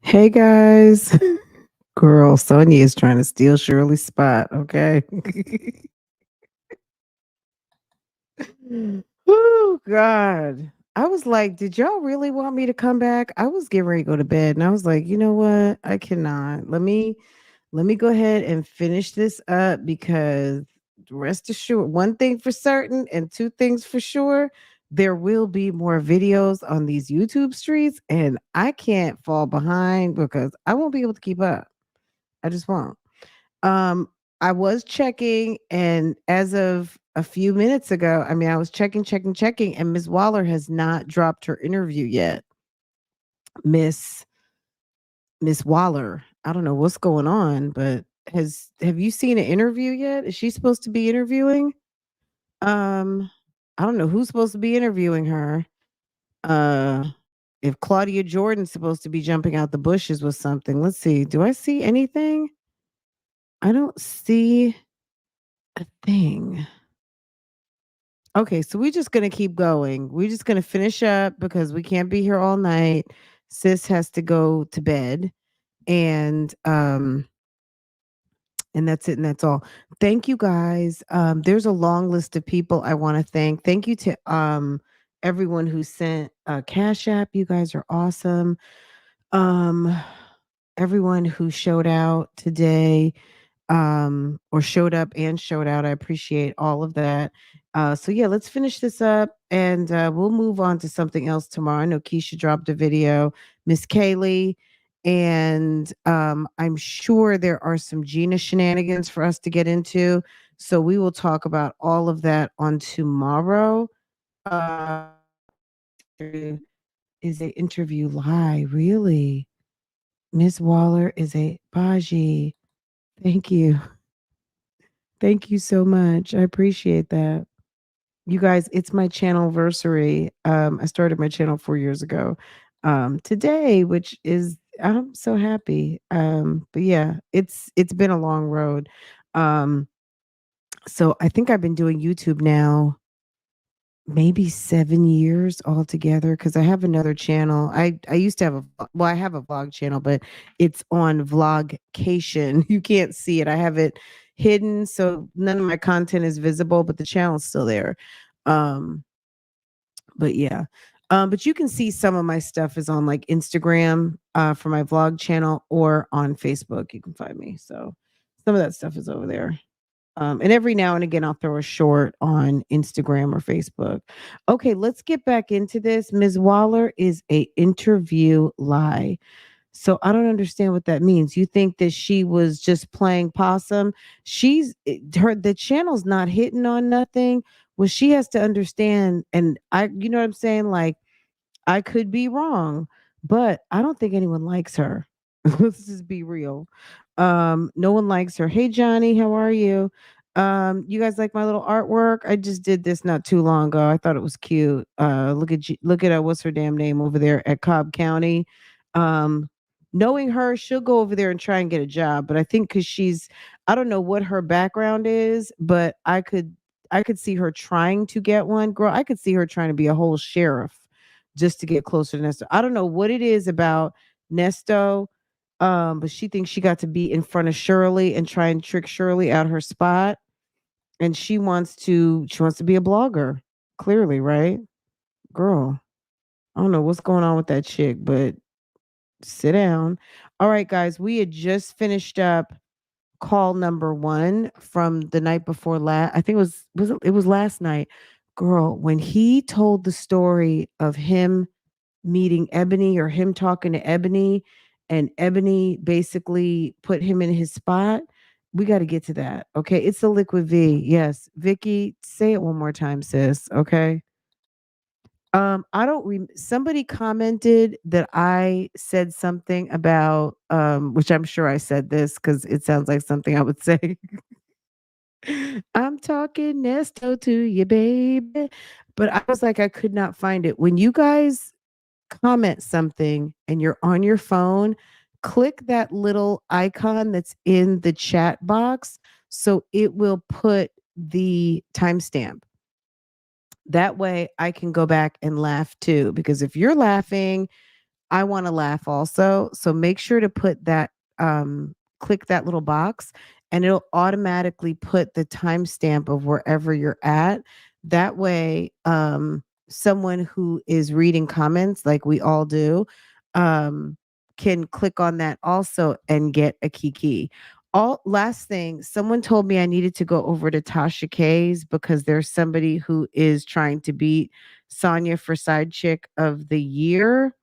Hey guys. Girl, Sonya is trying to steal Shirley's spot, okay? Oh God. I was like, did y'all really want me to come back? I was getting ready to go to bed and I was like, you know what? I cannot. Let me go ahead and finish this up because rest assured, one thing for certain and two things for sure, there will be more videos on these YouTube streets and I can't fall behind because I won't be able to keep up. I just won't. Um, I was checking, and as of a few minutes ago, I mean, I was checking, and Miss Waller has not dropped her interview yet. Miss Miss Waller, I don't know what's going on, but have you seen an interview yet? Is she supposed to be interviewing? Um, I don't know who's supposed to be interviewing her. Uh, if Claudia Jordan's supposed to be jumping out the bushes with something, let's see. Do I see anything? I don't see a thing. Okay, so we're just gonna keep going. We're just gonna finish up because we can't be here all night. Sis has to go to bed, and and that's it, and that's all. Thank you guys. There's a long list of people I want to thank. Thank you to everyone who sent Cash App. You guys are awesome. Um, everyone who showed out today or showed up and showed out. I appreciate all of that. So yeah, let's finish this up and we'll move on to something else tomorrow. I know Keisha dropped a video, Miss Kaylee, and I'm sure there are some Gina shenanigans for us to get into. So we will talk about all of that on tomorrow. Is a interview lie, really? Miss Waller is a Baji. Thank you. Thank you so much. I appreciate that. You guys, it's my channel anniversary. I started my channel 4 years ago. Today, which is I'm so happy. But yeah, it's been a long road. Um, so I think I've been doing YouTube now maybe 7 years altogether because I have another channel. I used to have I have a vlog channel, but it's on Vlogcation. You can't see it. I have it hidden, so none of my content is visible, but the channel's still there. Um, but yeah. But you can see some of my stuff is on like Instagram for my vlog channel or on Facebook. You can find me. So some of that stuff is over there. And every now and again, I'll throw a short on Instagram or Facebook. Okay, let's get back into this. Ms. Waller is a interview lie. So I don't understand what that means. You think that she was just playing possum? Her the channel's not hitting on nothing. Well, she has to understand, and you know what I'm saying? Like I could be wrong, but I don't think anyone likes her. Let's just be real. No one likes her. Hey Johnny, how are you? You guys like my little artwork? I just did this not too long ago. I thought it was cute. Look at what's her damn name over there at Cobb County. Um, knowing her, she'll go over there and try and get a job. But I think because I don't know what her background is, but I could see her trying to get one. Girl, I could see her trying to be a whole sheriff just to get closer to Nesto. I don't know what it is about Nesto, but she thinks she got to be in front of Shirley and try and trick Shirley out her spot. And she wants to be a blogger. Clearly, right? Girl, I don't know what's going on with that chick, but sit down. All right, guys, we had just finished up call number one from the night before last. I think it was last night. Girl, when he told the story of him meeting Ebony or him talking to Ebony and Ebony basically put him in his spot. We got to get to that. Okay. It's the liquid V. Yes. Vicky, say it one more time, sis. Okay. I don't somebody commented that I said something about which I'm sure I said this because it sounds like something I would say. I'm talking Nesto to you, baby. But I was like, I could not find it. When you guys comment something and you're on your phone, click that little icon that's in the chat box so it will put the timestamp. That way I can go back and laugh too. Because if you're laughing, I wanna laugh also, so make sure to put that, click that little box, and it'll automatically put the timestamp of wherever you're at. That way, someone who is reading comments like we all do, um, can click on that also and get a kiki. All last thing, someone told me I needed to go over to Tasha K's because there's somebody who is trying to beat Sonya for side chick of the year,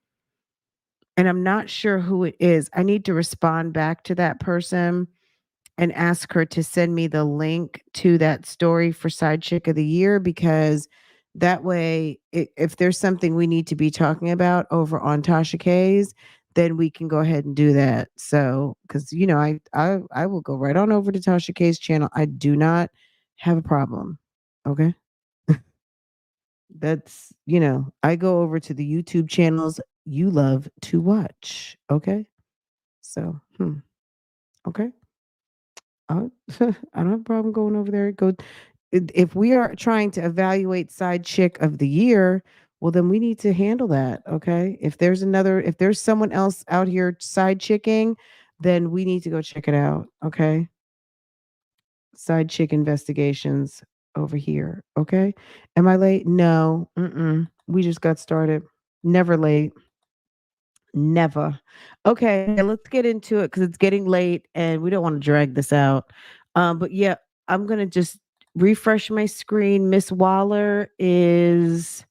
and I'm not sure who it is. I need to respond back to that person and ask her to send me the link to that story for side chick of the year because that way if there's something we need to be talking about over on Tasha K's, then we can go ahead and do that. So, cuz I will go right on over to Tasha K's channel. I do not have a problem. Okay? I go over to the YouTube channels you love to watch. Okay? So, okay. I I don't have a problem going over there. If we are trying to evaluate side chick of the year, well, then we need to handle that. Okay. If there's someone else out here side chicking, then we need to go check it out. Okay. Side chick investigations over here. Okay. Am I late? No. Mm-mm. We just got started. Never late. Never. Okay, yeah, let's get into it because it's getting late and we don't want to drag this out. But yeah, I'm gonna just refresh my screen. Miss Waller is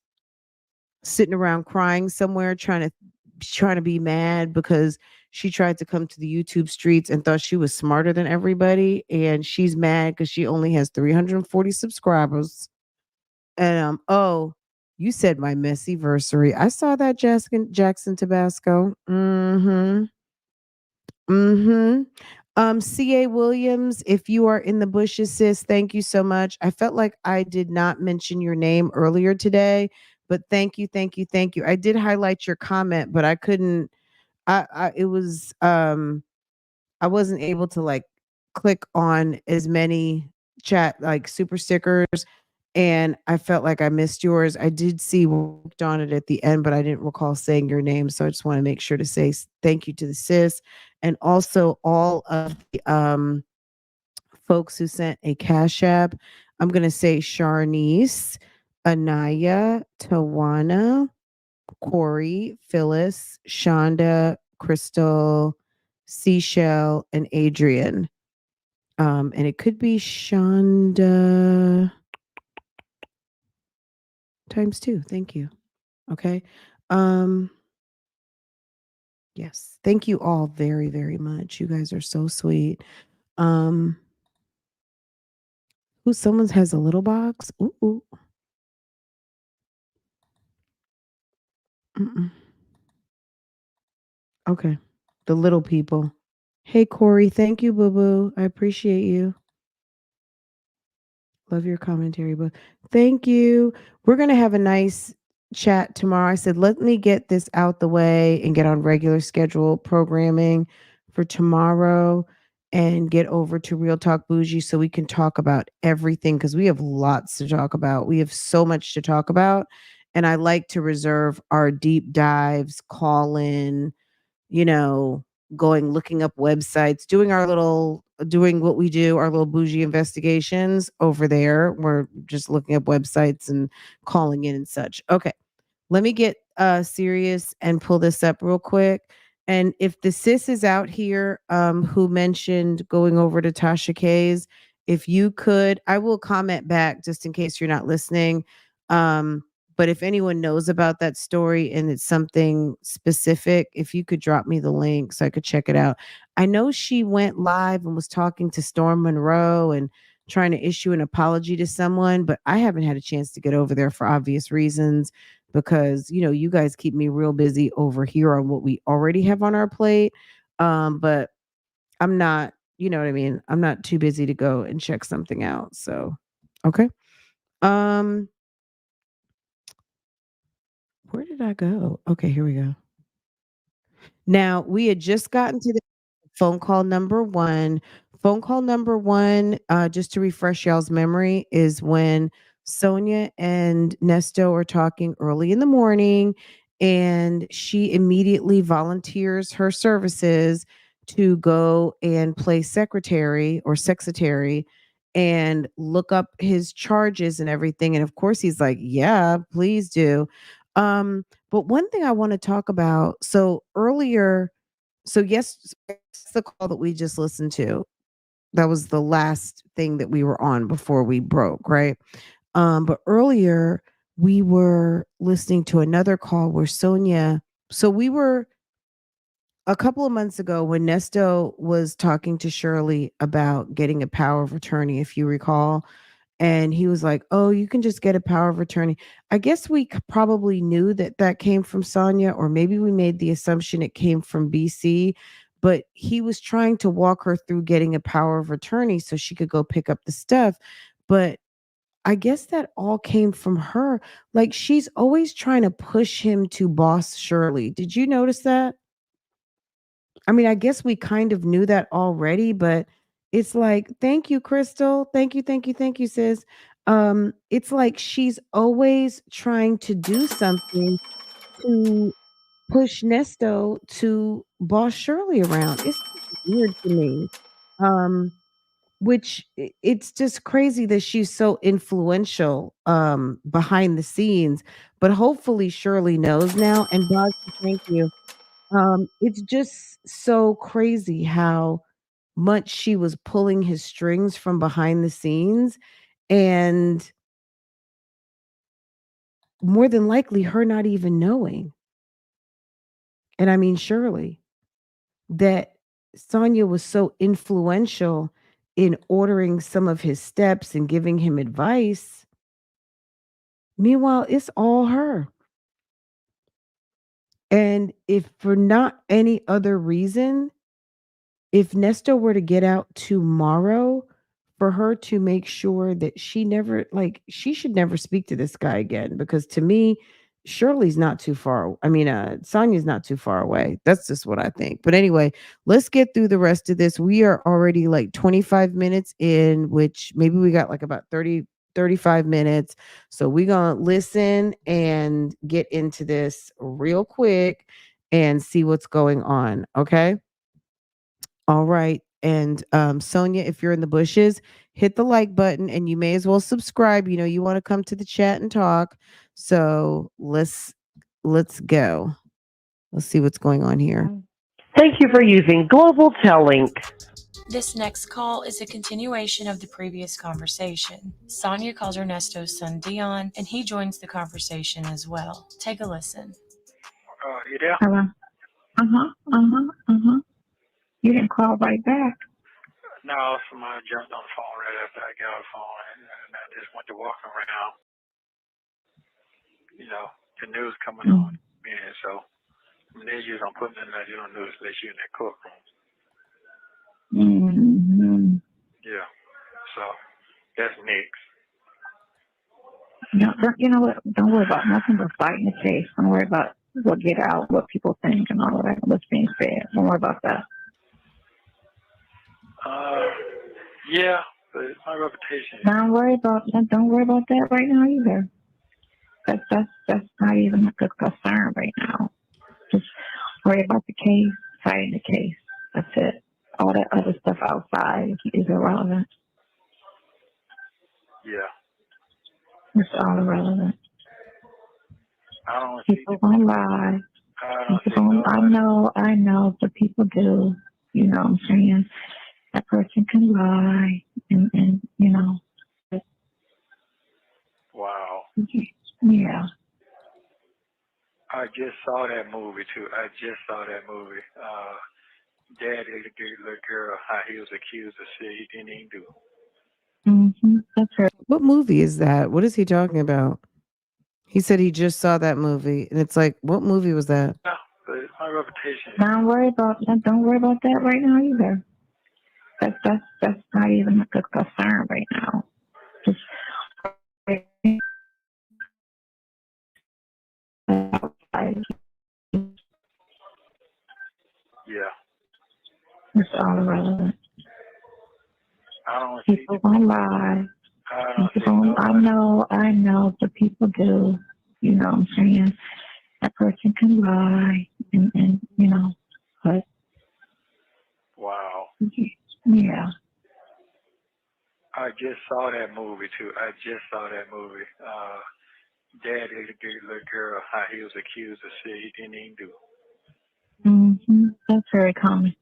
sitting around crying somewhere, trying to be mad because she tried to come to the YouTube streets and thought she was smarter than everybody, and she's mad because she only has 340 subscribers. And oh, you said my messy versary. I saw that Jackson Tabasco. Mm-hmm. Mm-hmm. CA Williams, if you are in the bushes, sis, thank you so much. I felt like I did not mention your name earlier today, but thank you, thank you, thank you. I did highlight your comment, but I couldn't I it was I wasn't able to like click on as many chat like super stickers and I felt like I missed yours. I did see worked on it at the end, but I didn't recall saying your name. So I just want to make sure to say thank you to the sis and also all of the folks who sent a cash app. I'm gonna say Sharnice, Anaya, Tawana, Corey, Phyllis, Shonda, Crystal, Seashell, and Adrian. And it could be Shonda times two. Thank you. Okay. Um, yes. Thank you all very, very much. You guys are so sweet. Um, who someone has a little box? Ooh, ooh. Mm-mm. Okay. The little people. Hey Corey, thank you, boo boo. I appreciate you. Love your commentary, but thank you. We're gonna have a nice chat tomorrow. I said, let me get this out the way and get on regular schedule programming for tomorrow and get over to Real Talk Bougie so we can talk about everything because we have lots to talk about. We have so much to talk about. And I like to reserve our deep dives, call in, you know, going looking up websites, doing what we do, our little bougie investigations over there. We're just looking up websites and calling in and such. Okay. Let me get serious and pull this up real quick. And if the sis is out here who mentioned going over to Tasha K's, if you could, I will comment back just in case you're not listening. But if anyone knows about that story and it's something specific, if you could drop me the link so I could check it out. I know she went live and was talking to Storm Monroe and trying to issue an apology to someone, but I haven't had a chance to get over there for obvious reasons because you guys keep me real busy over here on what we already have on our plate. But I'm not, you know what I mean? I'm not too busy to go and check something out. So, okay. Um, where did I go? Okay, here we go. Now, we had just gotten to the phone call number 1. Phone call number 1, just to refresh y'all's memory, is when Sonya and Nesto are talking early in the morning, and she immediately volunteers her services to go and play secretary or sexetary and look up his charges and everything. And of course, he's like, "Yeah, please do." But one thing I want to talk about. So earlier, so yes, it's the call that we just listened to. That was the last thing that we were on before we broke, right? But earlier we were listening to another call where Sonya. So we were a couple of months ago when Nesto was talking to Shirley about getting a power of attorney, if you recall. And he was like, "Oh, you can just get a power of attorney." I guess we probably knew that that came from Sonya, or maybe we made the assumption it came from BC. But he was trying to walk her through getting a power of attorney so she could go pick up the stuff. But I guess that all came from her. Like she's always trying to push him to boss Shirley. Did you notice that? I mean, I guess we kind of knew that already, but it's like, "Thank you, Crystal. Thank you, thank you, thank you, sis." It's like she's always trying to do something to push Nesto to boss Shirley around. It's weird to me. Um, which it's just crazy that she's so influential behind the scenes, but hopefully Shirley knows now. And Boz, thank you. It's just so crazy how much she was pulling his strings from behind the scenes, and more than likely her not even knowing. And I mean, Shirley, that Sonya was so influential in ordering some of his steps and giving him advice. Meanwhile, it's all her. And if for not any other reason, if Nesto were to get out tomorrow, for her to make sure that she never, like, she should never speak to this guy again, because to me, Shirley's not too far. I mean, Sonya's not too far away. That's just what I think. But anyway, let's get through the rest of this. We are already like 25 minutes in, which maybe we got like about 35 minutes. So we're going to listen and get into this real quick and see what's going on. Okay. All right. And Sonia, if you're in the bushes, hit the like button and you may as well subscribe. You know, you want to come to the chat and talk. So let's go. Let's see what's going on here. Thank you for using Global Tellink. This next call is a continuation of the previous conversation. Sonya calls Ernesto's son Dion, and he joins the conversation as well. Take a listen. You there? Hello. You didn't call right back. No, somebody jumped on the phone right after I got on the phone, and I just went to walking around. You know, the news coming on, and so I mean, they just don't put nothing out on news unless you're in that courtroom. Mm-hmm. Yeah, so that's next. No, you know what? Don't worry about nothing but fighting the case. Don't worry about what get out, what people think, and all of that. What's being said. Don't worry about that. Yeah, but it's my reputation. Don't worry about that right now either. That's not even a good concern right now. Just worry about the case, fighting the case. That's it. All that other stuff outside is irrelevant. Yeah. It's all irrelevant. I don't people gonna lie. I know, but people do. You know what I'm saying? That person can lie, and you know. Wow. Yeah. I just saw that movie too. Dad, the little girl, how he was accused of shit he didn't even do. Mm-hmm. That's right. What movie is that? What is he talking about? He said he just saw that movie, and it's like, what movie was that? Yeah, but it's my reputation. Don't worry about that right now either. That's not even a good concern right now. Just yeah. It's all irrelevant. I don't see people gonna lie. I know, but people do. You know what I'm saying? that person can lie, and but Wow. yeah. I just saw that movie too. Daddy, the little girl, how he was accused of shit he didn't even do. That's very common,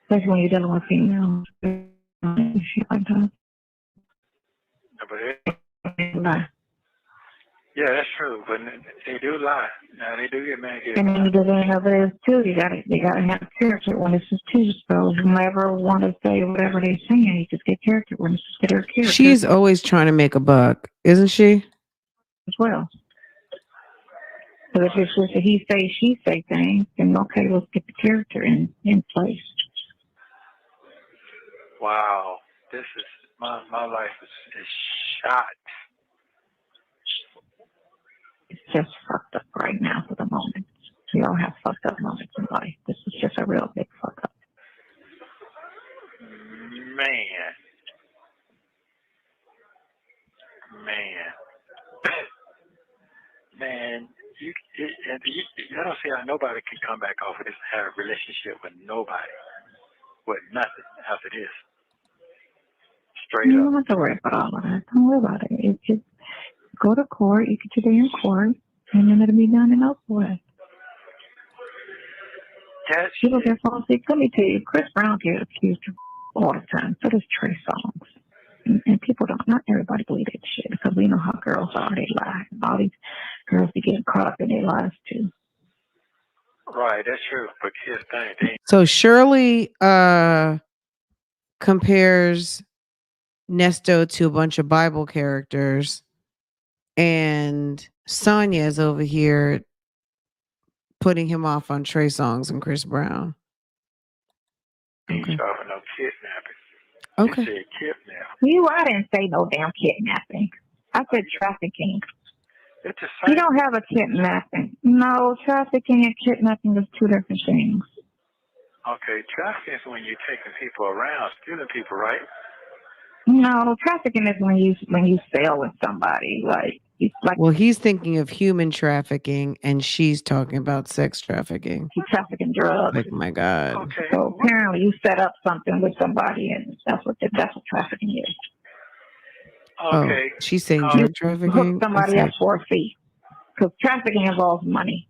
especially when you're dealing with females. Shit like that. But Lie. yeah, that's true. But they do lie. Now they do get mad. And then the thing of it is too, they gotta have character witnesses too. So whomever want to say whatever they're saying, you just get character witnesses to their character. She's always trying to make a buck, isn't she? As well. So if it's just a he say, she say thing, then okay, let's get the character in place. Wow, this is my life is shot. It's just fucked up right now for the moment. We all have fucked up moments in life. This is just a real big fuck up. Man, I don't see how nobody can come back off of this and have a relationship with nobody, with nothing after this. Straight You up. don't have to worry about all of that. Don't worry about it. It's just go to court, you get your day in court, and then it'll be done and over with. People get falsely. Let me tell you, Chris Brown gets accused all the time. So does Trey Songz. And people don't, not everybody believe that shit because we know how girls are. They lie. All these girls be getting caught up in their lies too. Right, that's true. But here's the thing. So Shirley compares Nesto to a bunch of Bible characters, and Sonya is over here putting him off on Trey Songz and Chris Brown. He's Okay. talking no kidnapping. Okay. He said kidnapping. I didn't say no damn kidnapping. I said trafficking. It's the same. You don't have a kidnapping. No, trafficking and kidnapping is two different things. Okay, trafficking is when you're taking people around, stealing people, right? No, trafficking is when you sell with somebody. Well, he's thinking of human trafficking, and she's talking about sex trafficking. He's trafficking drugs. Like, my God. Okay. So apparently, you set up something with somebody, and that's what trafficking is. Okay. Oh, she's saying drug trafficking. Hook somebody up for a fee, because trafficking involves money.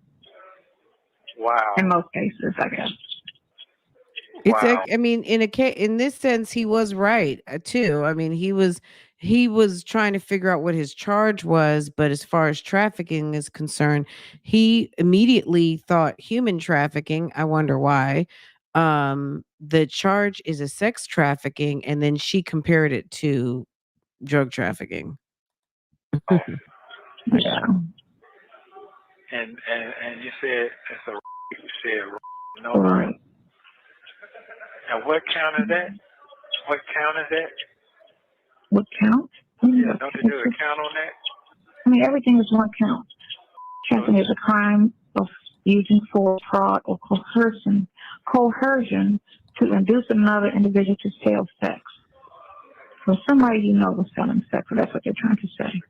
Wow. In most cases, I guess. It's I mean, in this sense, he was right too. I mean, he was trying to figure out what his charge was, but as far as trafficking is concerned, he immediately thought human trafficking. I wonder why. The charge is a sex trafficking, and then she compared it to drug trafficking. Oh. Yeah. And you said it's you said no. Right. And what count is that? What count is that? What count? Yeah, don't they do a count on that? I mean, everything is one count. Trafficking is a crime of using force, fraud, or coercion to induce another individual to sell sex. So somebody was selling sex, so that's what they're trying to say.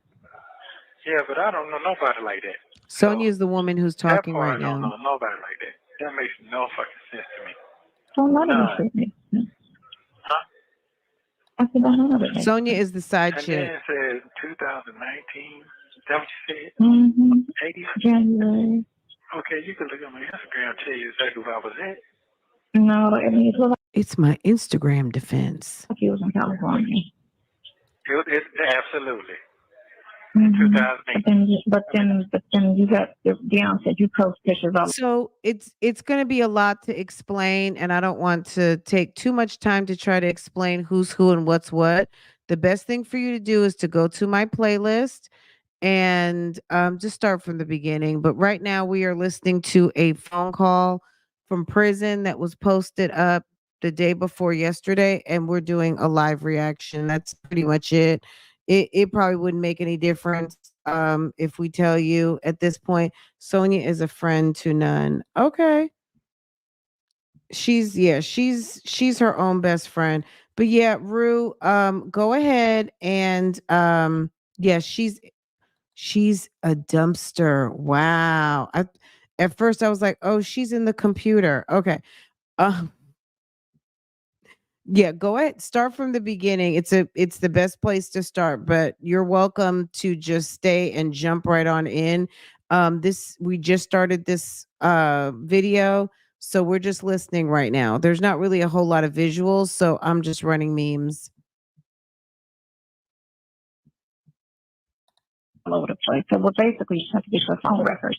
Yeah, but I don't know nobody like that. Sonya is the woman who's talking right now. I don't know nobody like that. That makes no fucking sense to me. So none of this shit makes sense. Huh? I said, none of it makes Sonya sense. is the side and chick. And then it says 2019. Is that what you said? Mm-hmm. 80? January. Okay, you can look at my Instagram and tell you exactly where I was at. No, I mean, it's my Instagram defense. Like he was in California. Absolutely. Mm-hmm. 2008. But then you got Deion said you post pictures of. So it's going to be a lot to explain, and I don't want to take too much time to try to explain who's who and what's what. The best thing for you to do is to go to my playlist and just start from the beginning. But right now we are listening to a phone call from prison that was posted up the day before yesterday, and we're doing a live reaction. That's pretty much it. It probably wouldn't make any difference if we tell you at this point. Sonya is a friend to none. Okay. She's her own best friend. But yeah, Rue, go ahead and yeah, she's She's a dumpster. Wow. At first I was like, oh, she's in the computer. Okay. Uh, yeah, go ahead. Start from the beginning. It's the best place to start, but you're welcome to just stay and jump right on in. This we just started this video, so we're just listening right now. There's not really a whole lot of visuals, so I'm just running memes. all over the place. So, well, basically, you have to get your phone records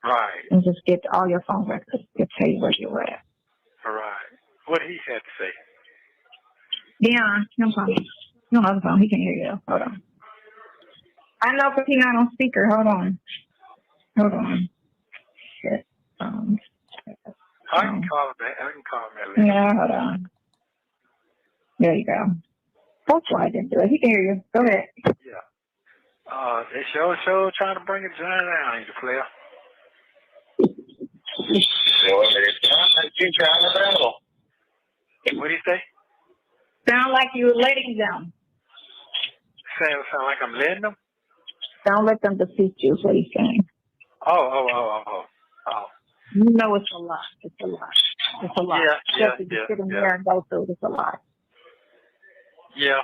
Right. and just get all your phone records to tell you where you're at. Right. What he had to say. Yeah, no problem. No other phone. He can hear you. Hold on. I know, because he's not on speaker. Hold on. Hold on. Shit. I can call him back. I can call him later. Yeah, hold on. There you go. That's why I didn't do it. He can hear you. Go ahead. Yeah. They show trying to bring it down, ain't the player. What do you say? Sound like you're letting them. Sound like I'm letting them? Don't let them defeat you, is what he's saying. Oh. You know it's a lot. It's a lot. It's a lot. Yeah. Just to sit in there and go through, it's a lot. Yeah.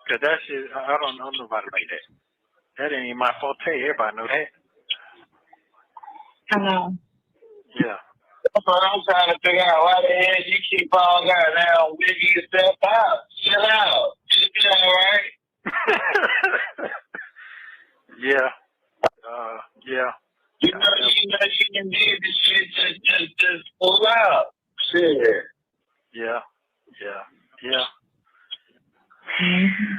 Cause that shit, I don't know nobody like that. That ain't even my forte. Everybody know that. I know. Yeah. That's what I'm trying to figure out. Why the hell you keep on goddamn wigging yourself out? Chill out. You all right? Yeah. You know you can do this shit. Just pull out. Shit. Yeah. Mm-hmm.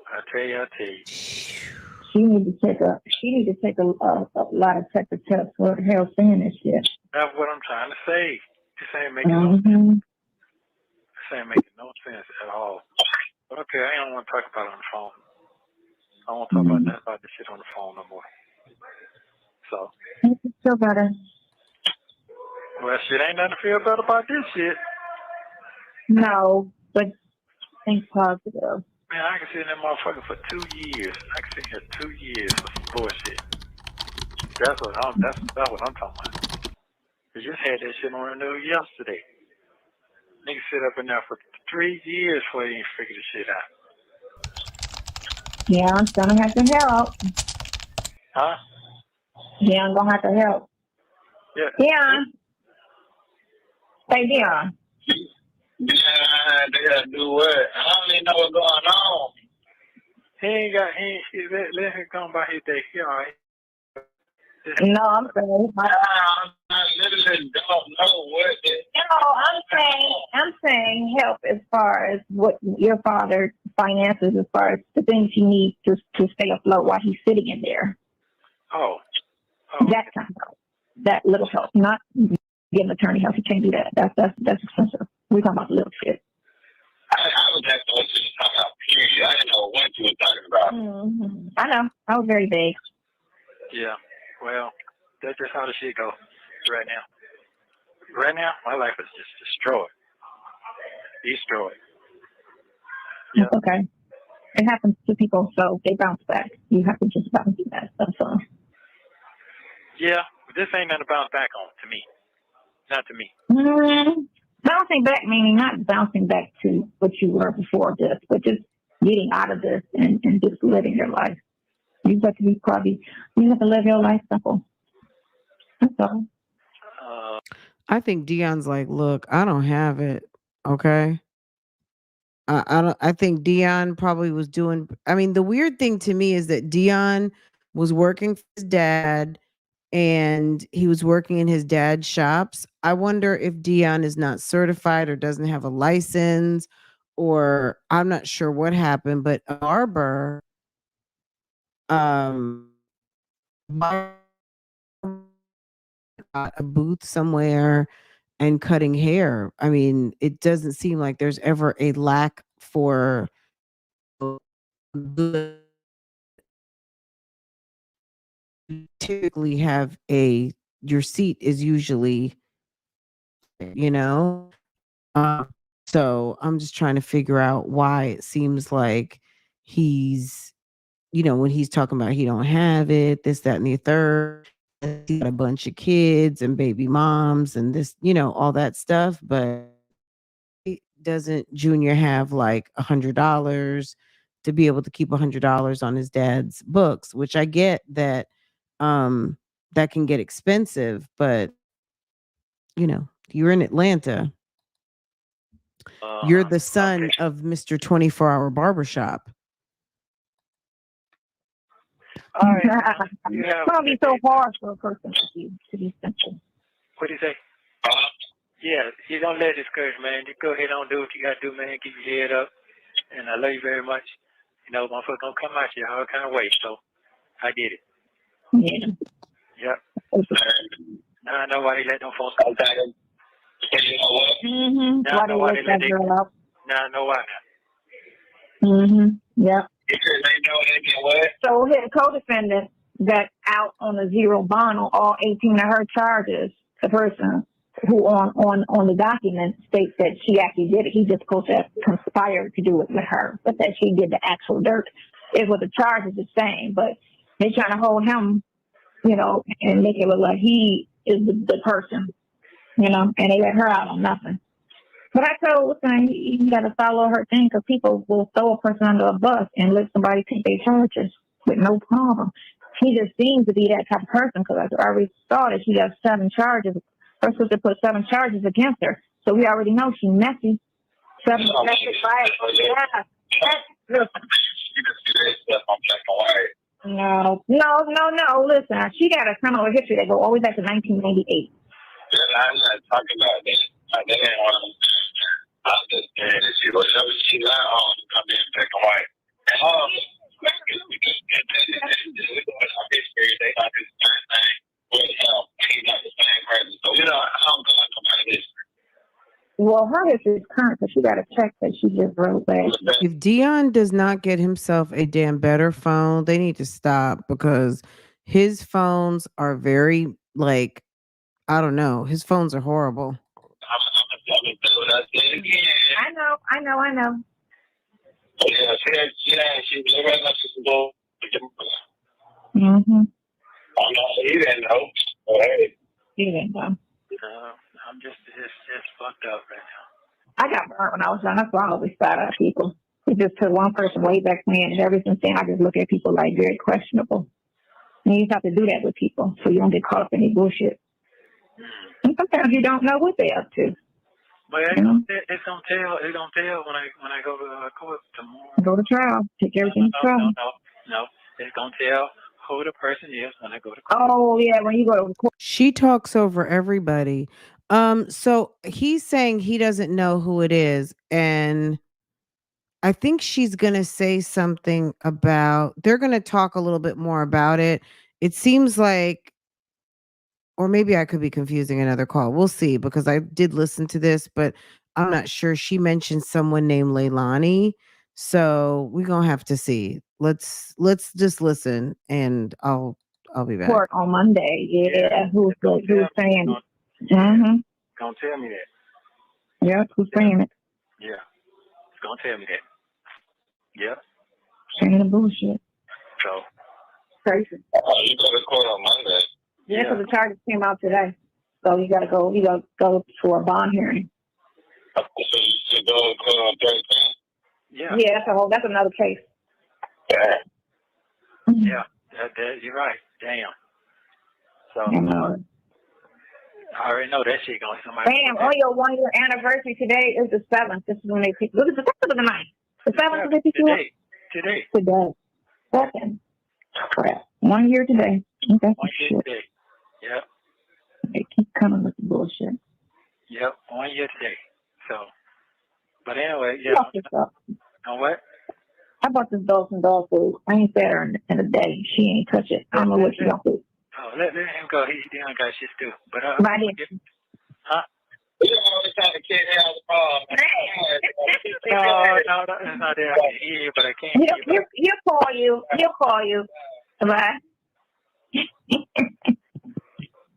I tell you. She need to take a lot of type of tests. What the hell saying this shit? That's what I'm trying to say. This ain't making no sense. Mm-hmm. This ain't making no sense at all. But okay, I don't want to talk about it on the phone. I won't talk about that about this shit on the phone no more. So. It's still better. Well, shit ain't nothing to feel better about this shit. No, but think positive. Man, I can sit in that motherfucker for 2 years. I can sit here 2 years for some bullshit. That's what I'm talking about. We just had that shit on the news yesterday. Niggas sit up in there for 3 years before they even figure the shit out. Yeah, I'm gonna have to help. Huh? Yeah, I'm gonna have to help. Yeah. Dion. Hey, Dion. Yeah, they gotta do what? I don't even know what's going on. Let him come by his day. He all right. No, I'm saying. I literally don't know what it. No, I'm saying help as far as what your father finances, as far as the things he needs to stay afloat while he's sitting in there. Oh. That kind of help. That little help, not getting attorney help. He can't do that. That's expensive. We're talking about little shit. I was asking what you were talking about. Period. I didn't know what you were talking about. Mm-hmm. I know. I was very vague. Yeah. Well, that's just how the shit goes right now. Right now, my life is just destroyed. Destroyed. Yeah. Okay. It happens to people, so they bounce back. You have to just bounce back. That's all. Yeah, but this ain't nothing to bounce back on to me. Not to me. Mm-hmm. Bouncing back meaning not bouncing back to what you were before this, but just getting out of this and just living your life. You have to live your life simple. That's all. I think Dion's like, look, I don't have it. Okay. I think Dion probably was doing. I mean, the weird thing to me is that Dion was working for his dad and he was working in his dad's shops. I wonder if Dion is not certified or doesn't have a license, or I'm not sure what happened, but a barber um got a booth somewhere and cutting hair. I mean, it doesn't seem like there's ever a lack for good. Typically have a your seat is usually, you know. Um, so I'm just trying to figure out why it seems like he's when he's talking about he don't have it, this, that, and the third, he got a bunch of kids and baby moms and this, all that stuff. But doesn't Junior have like $100 to be able to keep $100 on his dad's books, which I get that that can get expensive, but you're in Atlanta. You're the son Okay. of Mr. 24-hour barbershop. All right. You It's have gonna be so hard for a person to be simple. What do you say? Yeah, you don't let it discourage, man. You go ahead and do what you got to do, man. Keep your head up. And I love you very much. Motherfuckers don't come out here all kind of ways, so I get it. Yeah. Yep. Now I know why they let them folks come back. Mm-hmm. Now I know why they let they. Now I know why now. Mm-hmm. Yep. What? So his co-defendant got out on a zero bond on all 18 of her charges. The person who on the document states that she actually did it. He just supposed to have conspired to do it with her, but that she did the actual dirt. Is what the charge is the same, but they're trying to hold him, and make it look like he is the person, and they let her out on nothing. But I told him, you got to follow her thing because people will throw a person under a bus and let somebody take their charges with no problem. He just seems to be that type of person because I already saw that she got 7 charges. Her sister put 7 charges against her. So we already know she's messy. 7 domestic violence. Yeah. Listen. No. Listen, she got a criminal history that go all the way back to 1998. I'm not talking about that. That ain't what I'm just saying that she was never she not come in black and white. They got this same thing with him. He got the same person. So I'm going to my history. Well, her history is current because she got a check that she just wrote back. If Dion does not get himself a damn better phone, they need to stop because his phones are very like, I don't know. His phones are horrible. I know. Yeah, she very much to go. Mm-hmm. He didn't know. Hey. He didn't know. I'm just fucked up right now. I got burnt when I was young. That's why I always thought of people. It just took one person way back when, and ever since then, I just look at people like very questionable. And you just have to do that with people so you don't get caught up in any bullshit. And sometimes you don't know what they're up to. But it's gonna tell. It's gonna tell when I go to court tomorrow. Go to trial. Take everything to trial. No. It's gonna tell who the person is when I go to court. Oh yeah, when you go to court. She talks over everybody. So he's saying he doesn't know who it is, and I think she's gonna say something about they're gonna talk a little bit more about it. It seems like, or maybe I could be confusing another call. We'll see because I did listen to this, but I'm not sure. She mentioned someone named Leilani. So we're gonna have to see. Let's just listen and I'll be back. Court on Monday. Yeah. Who's saying it? Gonna tell me that. Yeah, who's saying it? Yeah. It's gonna tell me that. Yeah. Saying the bullshit. So Crazy. You go to court on Monday. Yeah, because the charges came out today. So you gotta go for a bond hearing. So you should go to court on 13? Yeah. Yeah, that's another case. Yeah. Yeah. You're right. Damn. So I already know that shit going somebody. Damn, on your 1-year anniversary today is the 7th. This is when they pick. Look at the 7th of the 9th. The 7th of the 52. Today. 2nd. Crap. 1 year today. Okay. 1 year today. Yep. They keep coming with the bullshit. Yep. 1 year today. So, but anyway, yeah. On what? I bought this dog some dog food. I ain't fed her in a day. She ain't touch it. I don't know what she gonna do. Oh, let him go. He done got shit to do. But Huh? You always trying to kid out the problem. No, that's not there. I can hear, but I can't hear. He'll call you. Bye.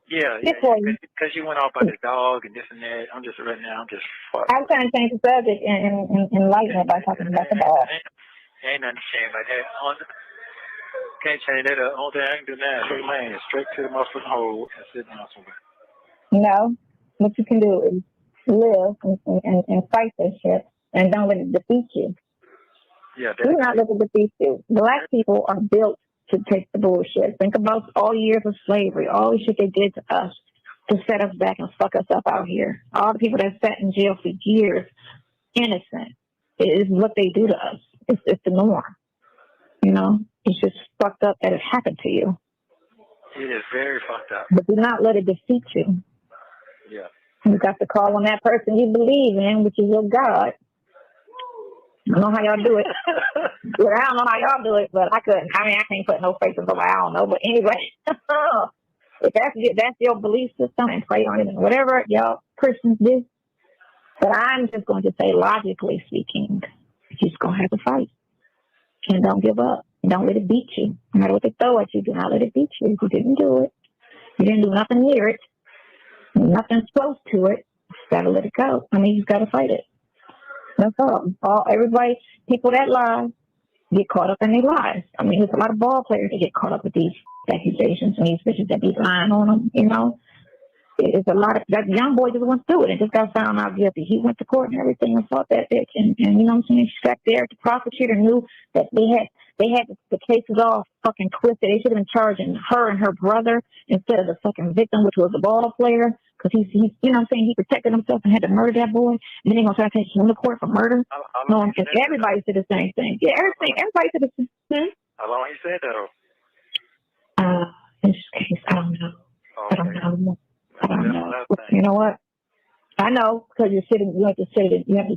Yeah, because you went off about the dog and this and that. I'm just right now. I'm just fucked. I'm trying to change the subject and enlighten it by talking about the dog. Ain't nothing to say about that. can't change that. The only thing I can do now is take my hand straight to the motherfucking hole and sit down somewhere. No, what you can do is live and fight this shit and don't let it defeat you. Yeah, Do not let it defeat you. Black people are built to take the bullshit. Think about all years of slavery, all the shit they did to us to set us back and fuck us up out here. All the people that sat in jail for years, innocent, is what they do to us. It's the norm. You know, it's just fucked up that it happened to you. it is very fucked up. But do not let it defeat you. Yeah. You got to call on that person you believe in, which is your God. I don't know how y'all do it. Well, I don't know how y'all do it, but I couldn't. I mean, I can't put no faith in nobody. I don't know. But anyway, if that's your belief system, and pray on it and whatever y'all Christians do. But I'm just going to say, logically speaking, you're just going to have to fight. And don't give up. Don't let it beat you. No matter what they throw at you, do not let it beat you. You didn't do it. You didn't do nothing near it. Nothing close to it. You got to let it go. I mean, you got to fight it. That's all. Everybody, people that lie, get caught up in their lies. I mean, there's a lot of ball players that get caught up with these accusations and these bitches that be lying on them, you know. It's a lot of that young boy just went through it and just got found out guilty. He went to court and everything and fought that bitch, and you know what I'm saying? She sat there. The prosecutor knew that they had the cases all fucking twisted. They should have been charging her and her brother instead of the fucking victim, which was the ball player, because he's you know what I'm saying, he protected himself and had to murder that boy. And then they're gonna try to take him to court for murder. No, and everybody said the same thing. Yeah, everybody said the same thing. How long he said that? In this case, I don't know. Okay. I don't know. You know what? I know, because you have to sit it. You have to.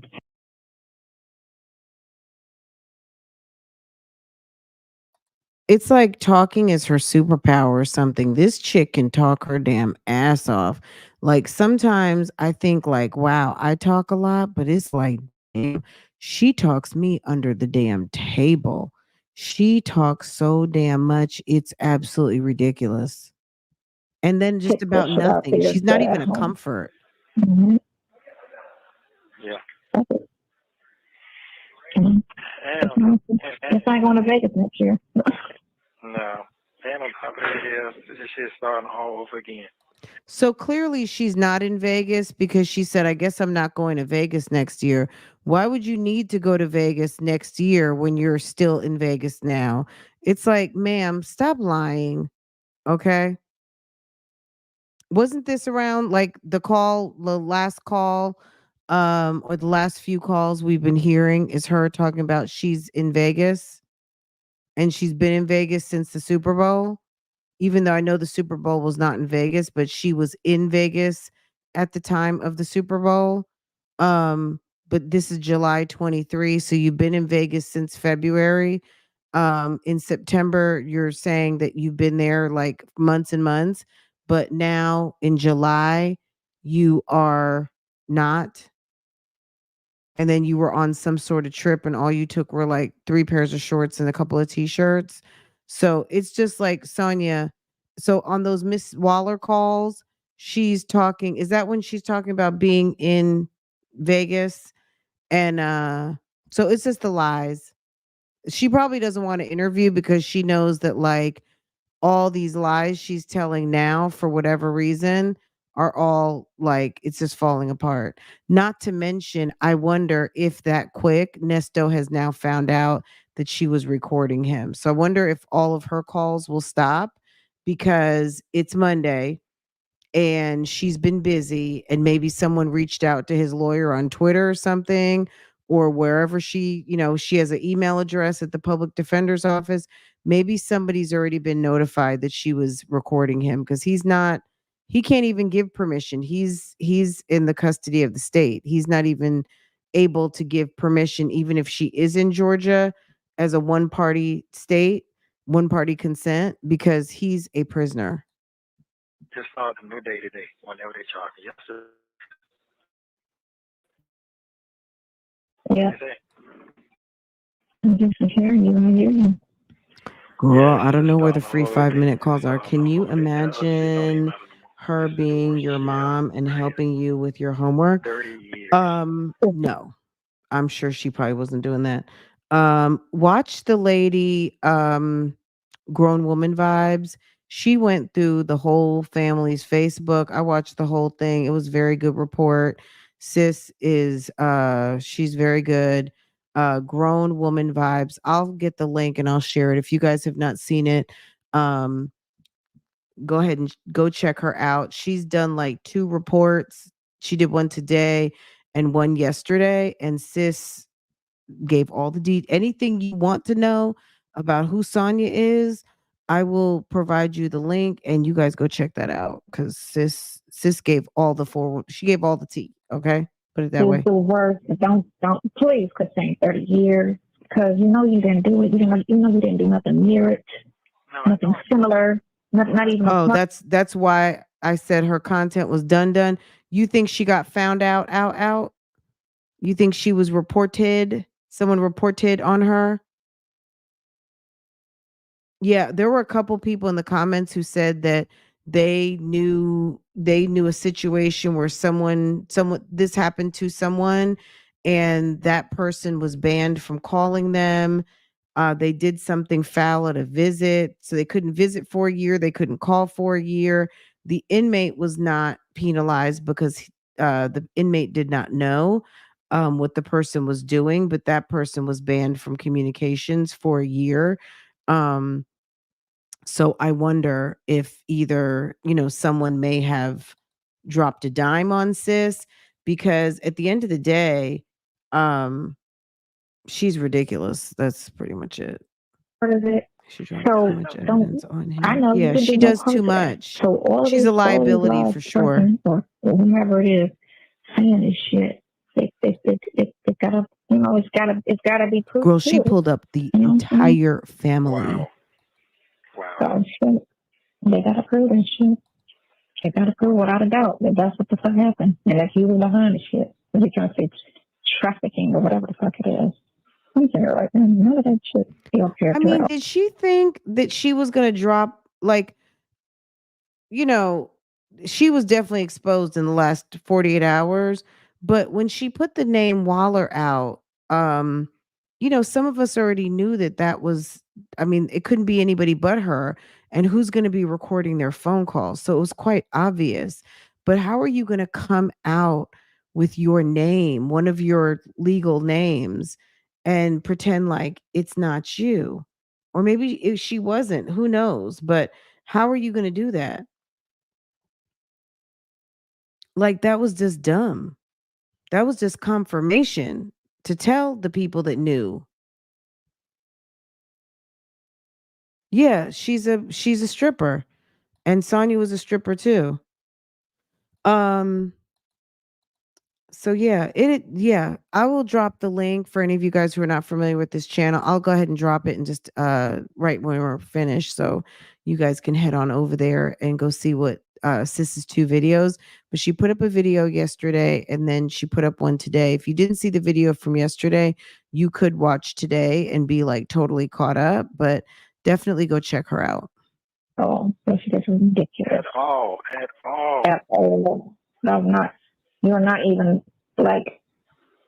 It's like talking is her superpower or something. This chick can talk her damn ass off. Like sometimes I think like, wow, I talk a lot, but it's like, damn, she talks me under the damn table. She talks so damn much. It's absolutely ridiculous. And then just Take this about shit out to nothing. your She's not even a home. comfort. Mm-hmm. Yeah. That's it. Mm-hmm. It's not going to Vegas next year. No. And on top of it, this shit's starting all over again. So clearly she's not in Vegas because she said, I guess I'm not going to Vegas next year. Why would you need to go to Vegas next year when you're still in Vegas now? It's like, ma'am, stop lying. Okay. Wasn't this around like the last call, or the last few calls we've been hearing is her talking about she's in Vegas and she's been in Vegas since the Super Bowl? Even though I know the Super Bowl was not in Vegas, but she was in Vegas at the time of the Super Bowl. Um, but this is July 23, so you've been in Vegas since February. In September, you're saying that you've been there like months and months, but now in July, you are not. And then you were on some sort of trip and all you took were like 3 pairs of shorts and a couple of t-shirts. So it's just like Sonya. So on those Miss Waller calls, she's talking, is that when she's talking about being in Vegas? And so it's just the lies. She probably doesn't want to interview because she knows that like all these lies she's telling now for whatever reason are all like it's just falling apart. Not to mention, I wonder if that quick Nesto has now found out that she was recording him. So I wonder if all of her calls will stop because it's Monday and she's been busy and maybe someone reached out to his lawyer on Twitter or something or wherever she has an email address at the public defender's office. Maybe somebody's already been notified that she was recording him because he can't even give permission. He's in the custody of the state. He's not even able to give permission even if she is in Georgia as a one party state, one party consent because he's a prisoner. Just start a new day today, whenever they charge me. Yesterday. Yeah. I'm just hearing you. I hear you. Girl, I don't know where the free 5-minute calls are. Can you imagine her being your mom and helping you with your homework? 30 years. No. I'm sure she probably wasn't doing that. Watch the lady, Grown Woman Vibes. She went through the whole family's Facebook. I watched the whole thing. It was a very good report. Sis is she's very good. Grown Woman Vibes. I'll get the link and I'll share it. If you guys have not seen it, um go ahead and go check her out. She's done like 2 reports. She did one today and one yesterday, and sis gave all the anything you want to know about who Sonya is. I will provide you the link and you guys go check that out because sis gave all the forward. She gave all the tea. Okay, put it that Use way. the words. Don't please quit saying 30 years because you know you didn't do it. You know you didn't do nothing near it, nothing similar, not even a Oh, part. that's why I said her content was done. You think she got found out? You think she was reported? Someone reported on her? Yeah, there were a couple people in the comments who said that they knew a situation where someone this happened to someone and that person was banned from calling them. They did something foul at a visit, so they couldn't visit for a year, they couldn't call for a year. The inmate was not penalized because the inmate did not know what the person was doing, but that person was banned from communications for a year. Um, so I wonder if either, someone may have dropped a dime on sis because at the end of the day, um, she's ridiculous. That's pretty much it. Part of it. She dropped too So much don't. evidence on I him. know you Yeah, can she do no does too part of that. much. So She's a all these liability lies for sure. person or whomever it is saying this shit, it gotta, it's gotta be proof Girl, to she it. pulled up the You know what I'm saying? entire family. Wow. So shit, they gotta prove that shit. They gotta prove without a doubt that that's what the fuck happened, and that you were behind the shit. If you're trying to say trafficking or whatever the fuck it is, I'm saying like none of that shit. You don't care I to at mean, all. did she think that she was going to drop like, you know, she was definitely exposed in the last 48 hours. But when she put the name Waller out, um, some of us already knew that was, I mean, it couldn't be anybody but her. And who's going to be recording their phone calls? So it was quite obvious. But how are you going to come out with your name, one of your legal names, and pretend like it's not you? Or maybe if she wasn't, who knows? But how are you going to do that? Like, that was just dumb. That was just confirmation to tell the people that knew. Yeah, she's a stripper, and Sonya was a stripper too. Um, So yeah, I will drop the link for any of you guys who are not familiar with this channel. I'll go ahead and drop it and just right when we're finished so you guys can head on over there and go see what Sis's 2 videos. But she put up a video yesterday and then she put up one today. If you didn't see the video from yesterday, you could watch today and be like totally caught up, but definitely go check her out. Oh, that's just ridiculous. At all. At all. No, not. You're not even like.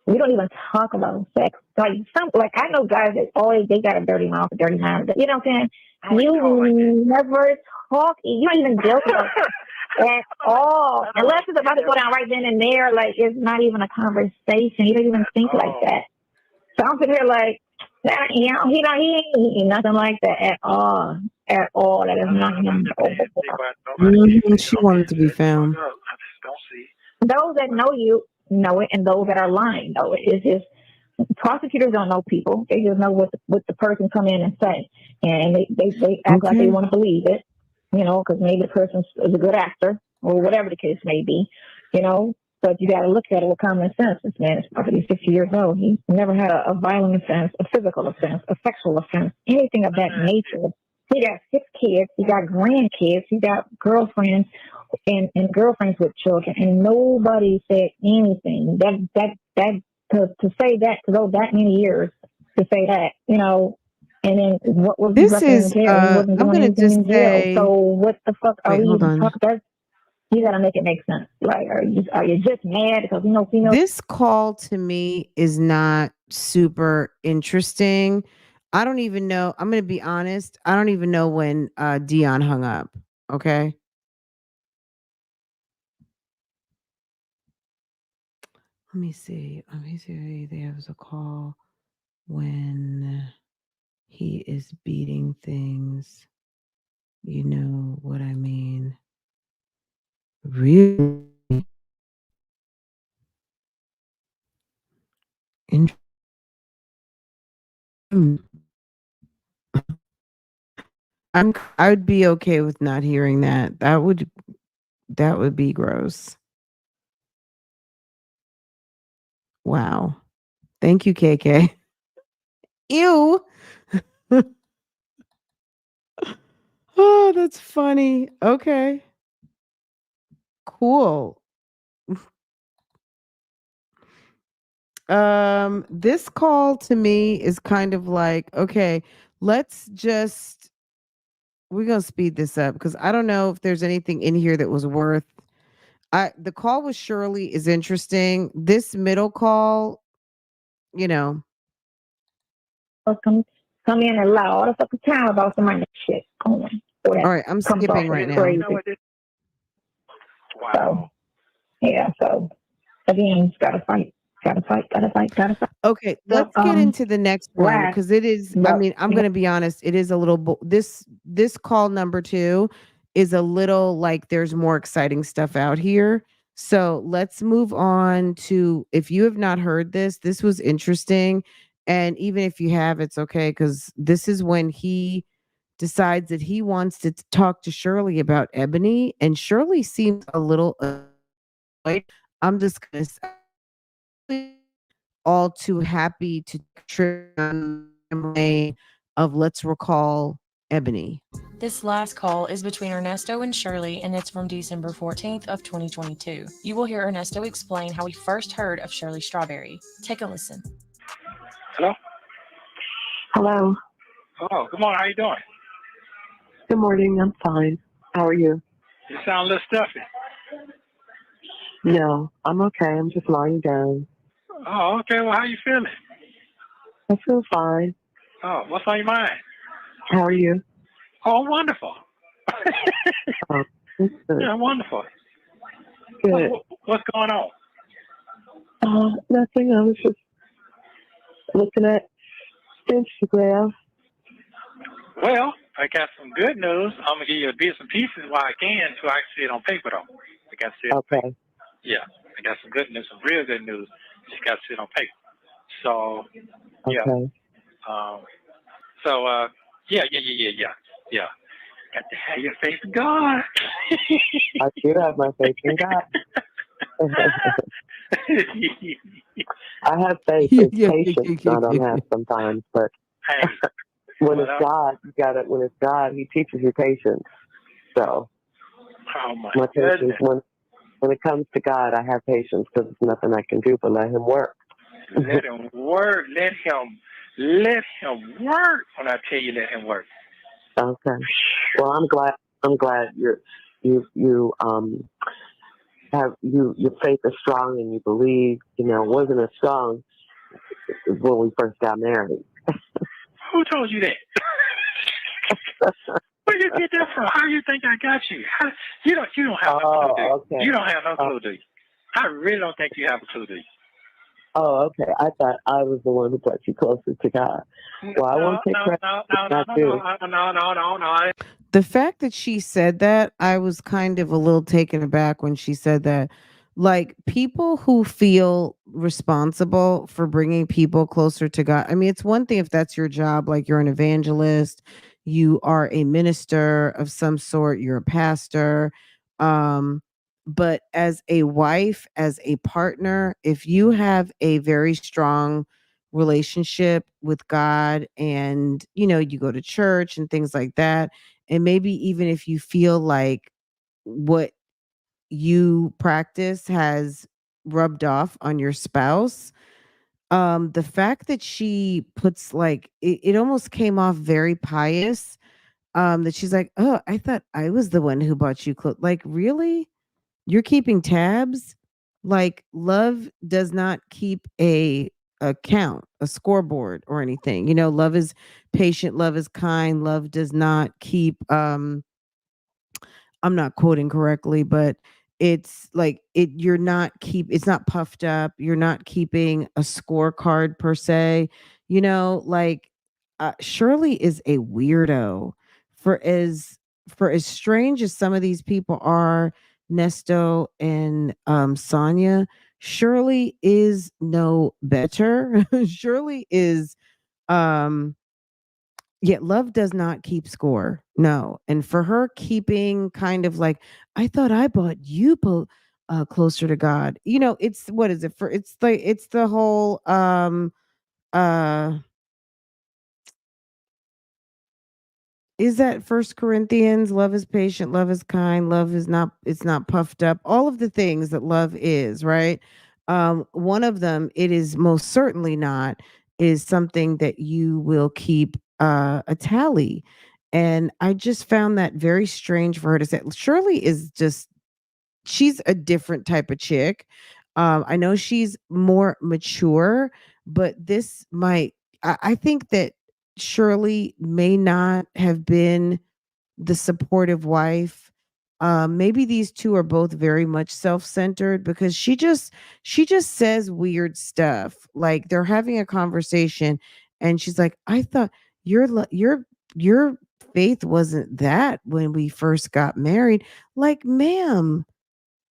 We don't even talk about sex. Like I know guys that always they got a dirty mouth, a dirty mind. You know what I'm saying? You never talk. You don't even joke about it at all. Unless it's about to go down right then and there. Like it's not even a conversation. You don't even think like that. So I'm sitting here like, he ain't nothing like that at all. At all. That is not him. She wanted to be found. I just don't see. Those that know you know it, and those that are lying know it. It's just prosecutors don't know people. They just know what the person come in and say, and they act like they want to believe it, because maybe the person is a good actor or whatever the case may be, But you got to look at it with common sense. This man is probably 60 years old. He's never had a violent offense, a physical offense, a sexual offense, anything of that nature. He got 6 kids. He got grandkids. He got girlfriends and girlfriends with children, and nobody said anything. To say that to go that many years to say that, and then what was This is in jail? He wasn't I'm doing gonna anything just in jail. say So what the fuck are wait, we hold even on. talking about? You gotta make it make sense. Like, are you just mad because females? This call to me is not super interesting. I don't even know. I'm gonna be honest. I don't even know when Dion hung up. Okay. Let me see. Let me see. There was a call when he is beating things. You know what I mean? Really? Int- mm, I would be okay with not hearing that. That would be gross. Wow. Thank you, KK. Ew. Oh, that's funny. Okay. Cool. This call to me is kind of like, okay, let's just we're gonna speed this up because I don't know if there's anything in here that was worth the call with Shirley is interesting. This middle call, you know, Come, come in and lie all the fucking time about some money shit going. Or all that right, I'm comes off skipping as right You now. know crazy. what this? So Wow. yeah, so again, gotta fight, gotta fight, gotta fight, gotta fight. Okay, So let's get into the next one last because it is. I but mean, I'm going to be honest. It is a little. This call number two is a little like there's more exciting stuff out here. So let's move on to. If you have not heard this, this was interesting, and even if you have, it's okay because this is when he decides that he wants to talk to Shirley about Ebony, and Shirley seems a little annoyed. I'm just going to all too happy to trip on memory of Let's Recall Ebony. This last call is between Ernesto and Shirley, and it's from December 14th of 2022. You will hear Ernesto explain how he first heard of Shirley Strawberry. Take a listen. Hello? hello. Oh, good morning. How you doing? Good morning. I'm fine. How are you? You sound a little stuffy. No, I'm okay. I'm just lying down. Oh, okay. Well, how you feeling? I feel fine. Oh, what's on your mind? How are you? Oh, wonderful. Oh, that's good. Yeah, wonderful. Good. What's going on? Nothing. I was just looking at Instagram. Well, I got some good news. I'm gonna give you bits and pieces while I can, so I can see it on paper though. I got to see it on paper. Okay. Yeah, I got some good news, some real good news. Just got to see it on paper. So yeah. Okay. Um. So yeah. Got to have your faith in God. I do have my faith in God. I have faith. It's patience that I don't have sometimes, but Hey, when what it's up? God, you got it. When it's God, He teaches you patience. So Oh my my patience, goodness. when it comes to God, I have patience because there's nothing I can do but let Him work. Let him work. Let him work. When I tell you, let him work. Okay. Well, I'm glad you have your faith is strong and you believe. You know, it wasn't as strong when we first got married. Who told you that? Where you get that from? How you think I got you? You don't have no clue, do you? Okay. You don't have no clue, do you? I really don't think you have a clue, do you? Oh, okay. I thought I was the one who brought you closer to God. Well, I won't take credit. No. The fact that she said that, I was kind of a little taken aback when she said that. Like people who feel responsible for bringing people closer to God. I mean, it's one thing if that's your job, like you're an evangelist, you are a minister of some sort, you're a pastor. Um, but as a wife, as a partner, if you have a very strong relationship with God and you go to church and things like that, and maybe even if you feel like what you practice has rubbed off on your spouse, the fact that she puts like it almost came off very pious, that she's like, oh, I thought I was the one who bought you clothes. Like, really? You're keeping tabs? Like, love does not keep a a count, a scoreboard or anything. Love is patient, love is kind, love does not keep I'm not quoting correctly, but it's like it's not puffed up. You're not keeping a scorecard per se. Like Shirley is a weirdo. For as strange as some of these people are, Nesto and Sonya, Shirley is no better. Shirley is um yeah, love does not keep score. No. And for her keeping kind of like, I thought I brought you closer to God. It's what is it for? It's the whole uh is that First Corinthians, love is patient, love is kind, love is not it's not puffed up. All of the things that love is, right? One of them, it is most certainly not, is something that you will keep a tally. And I just found that very strange for her to say. Shirley is just she's a different type of chick. I know she's more mature, but I think that Shirley may not have been the supportive wife. Maybe these two are both very much self-centered because she just says weird stuff. Like they're having a conversation, and she's like, "I thought your faith wasn't that when we first got married." Like, ma'am,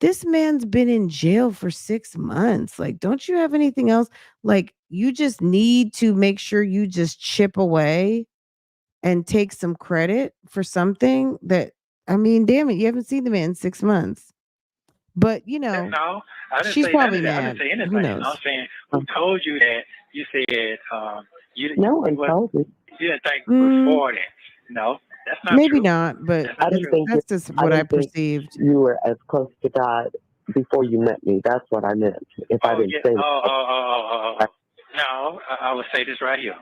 this man's been in jail for 6 months. Like, don't you have anything else? Like, you just need to make sure you just chip away and take some credit for something that, I mean, damn it, you haven't seen the man in 6 months. But, No, I didn't she's say none probably of that. I didn't mad. say Who anything. I'm knows? saying who told you that? You said No you one told me. you didn't think Mm, before that. No, that's not maybe true. not, but That's I not that's didn't true. think that's just I what I didn't think perceived. you were as close to God before you met me. That's what I meant. If I Oh didn't yeah. say Oh. No, I would say this right here.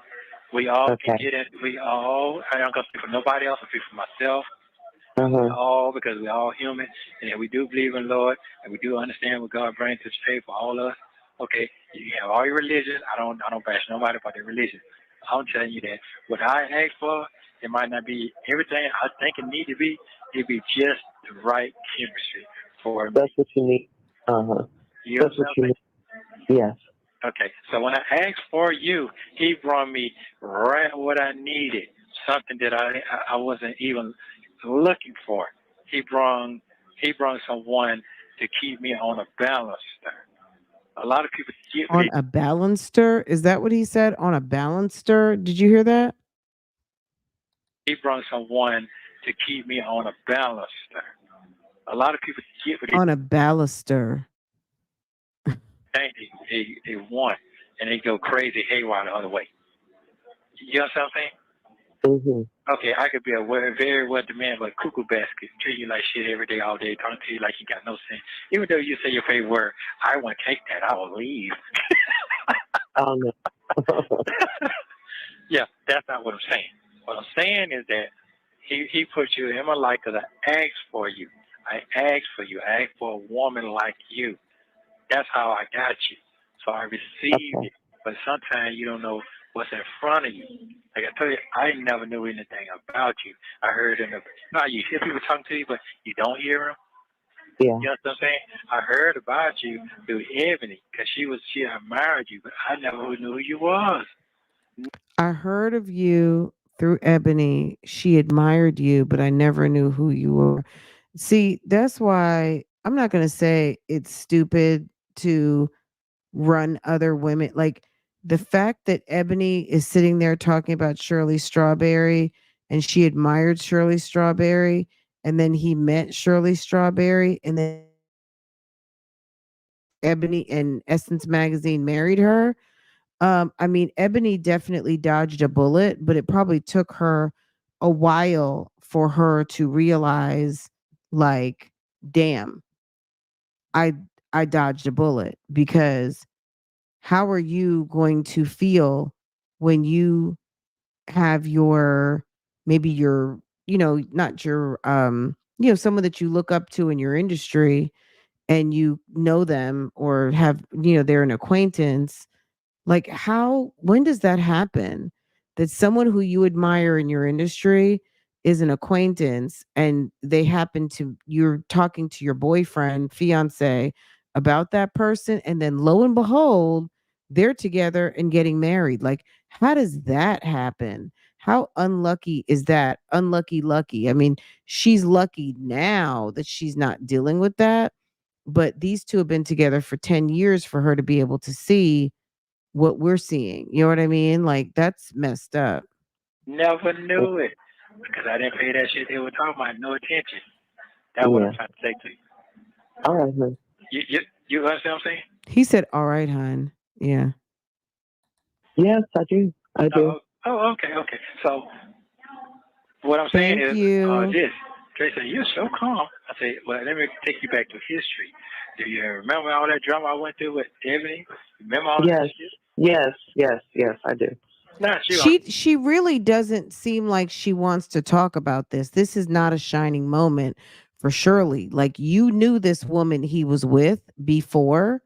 We all that. can Okay. get it. We all. I don't gonna speak for nobody else. I speak for myself. Uh We huh. all, because we all human, and we do believe in Lord, and we do understand what God brings to the table for all of us. Okay, you have all your religions. I don't bash nobody about their religion. I'm telling you that what I ask for, it might not be everything I think it need to be. It be just the right chemistry for me. That's what you need. Uh huh. You That's what understand what I'm you saying? need. Yes. Okay, so when I asked for you, he brought me right what I needed, something that I wasn't even looking for. He brought he brought someone to keep me on a balance there. A lot of people get what On a balancer, is that what he said? On a balancer? Did you hear that? he brought someone to keep me on a balance there. A lot of people get what On a baluster. think they want, and they go crazy haywire the other way. You know what I'm saying? Mhm. Okay, I could be a very well demanding, but cuckoo basket, treat you like shit every day, all day, talking to you like you got no sense. Even though you say your favorite word, I won't take that. I will leave. Oh no. Yeah, that's not what I'm saying. What I'm saying is that he put you in my life because I asked for you. I asked for you. I asked for a woman like you. That's how I got you. So I received Okay. it. But sometimes you don't know what's in front of you. Like I tell you, I never knew anything about you. I heard in the no, you hear people talking to you, but you don't hear them. Yeah. You know what I'm saying? I heard about you through Ebony because she admired you, but I never knew who you was. I heard of you through Ebony. She admired you, but I never knew who you were. See, that's why I'm not going to say it's stupid to run other women. Like the fact that Ebony is sitting there talking about Shirley Strawberry and she admired Shirley Strawberry, and then he met Shirley Strawberry, and then Ebony and Essence Magazine married her. I mean, Ebony definitely dodged a bullet, but it probably took her a while for her to realize, like, damn, I I dodged a bullet because how are you going to feel when you have your maybe your not your someone that you look up to in your industry and you know them or have they're an acquaintance Like, when does that happen? That someone who you admire in your industry is an acquaintance and you're talking to your boyfriend, fiance about that person. And then lo and behold, they're together and getting married. Like, how does that happen? How unlucky is that? Unlucky, lucky. I mean, she's lucky now that she's not dealing with that. But these two have been together for 10 years for her to be able to see what we're seeing. You know what I mean? Like that's messed up. Never knew it because I didn't pay that shit they were talking about. No attention. That's what I'm Yeah. trying to say to you. All right, honey. You understand what I'm saying? He said, "All right, hon." Yeah. Yes, I do. I do. Okay. So what I'm saying Thank is you. this. They say, you're so calm. I say, well, let me take you back to history. Do you remember all that drama I went through with Ebony? Remember all Yes. that shit? Yes, I do. Not you. She really doesn't seem like she wants to talk about this. This is not a shining moment for Shirley. Like you knew this woman he was with before,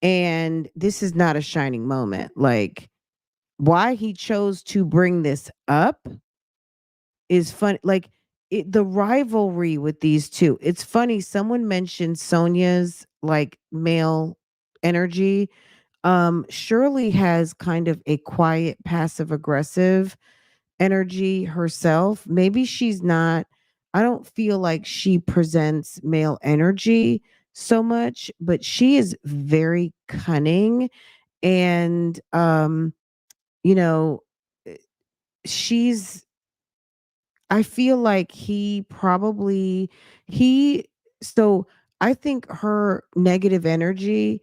and this is not a shining moment. Like why he chose to bring this up is fun. Like the rivalry with these two. It's funny. Someone mentioned Sonya's like male energy. Shirley has kind of a quiet, passive aggressive energy herself. Maybe she's not, I don't feel like she presents male energy so much, but she is very cunning and you know, eh, she's I feel like he so I think her negative energy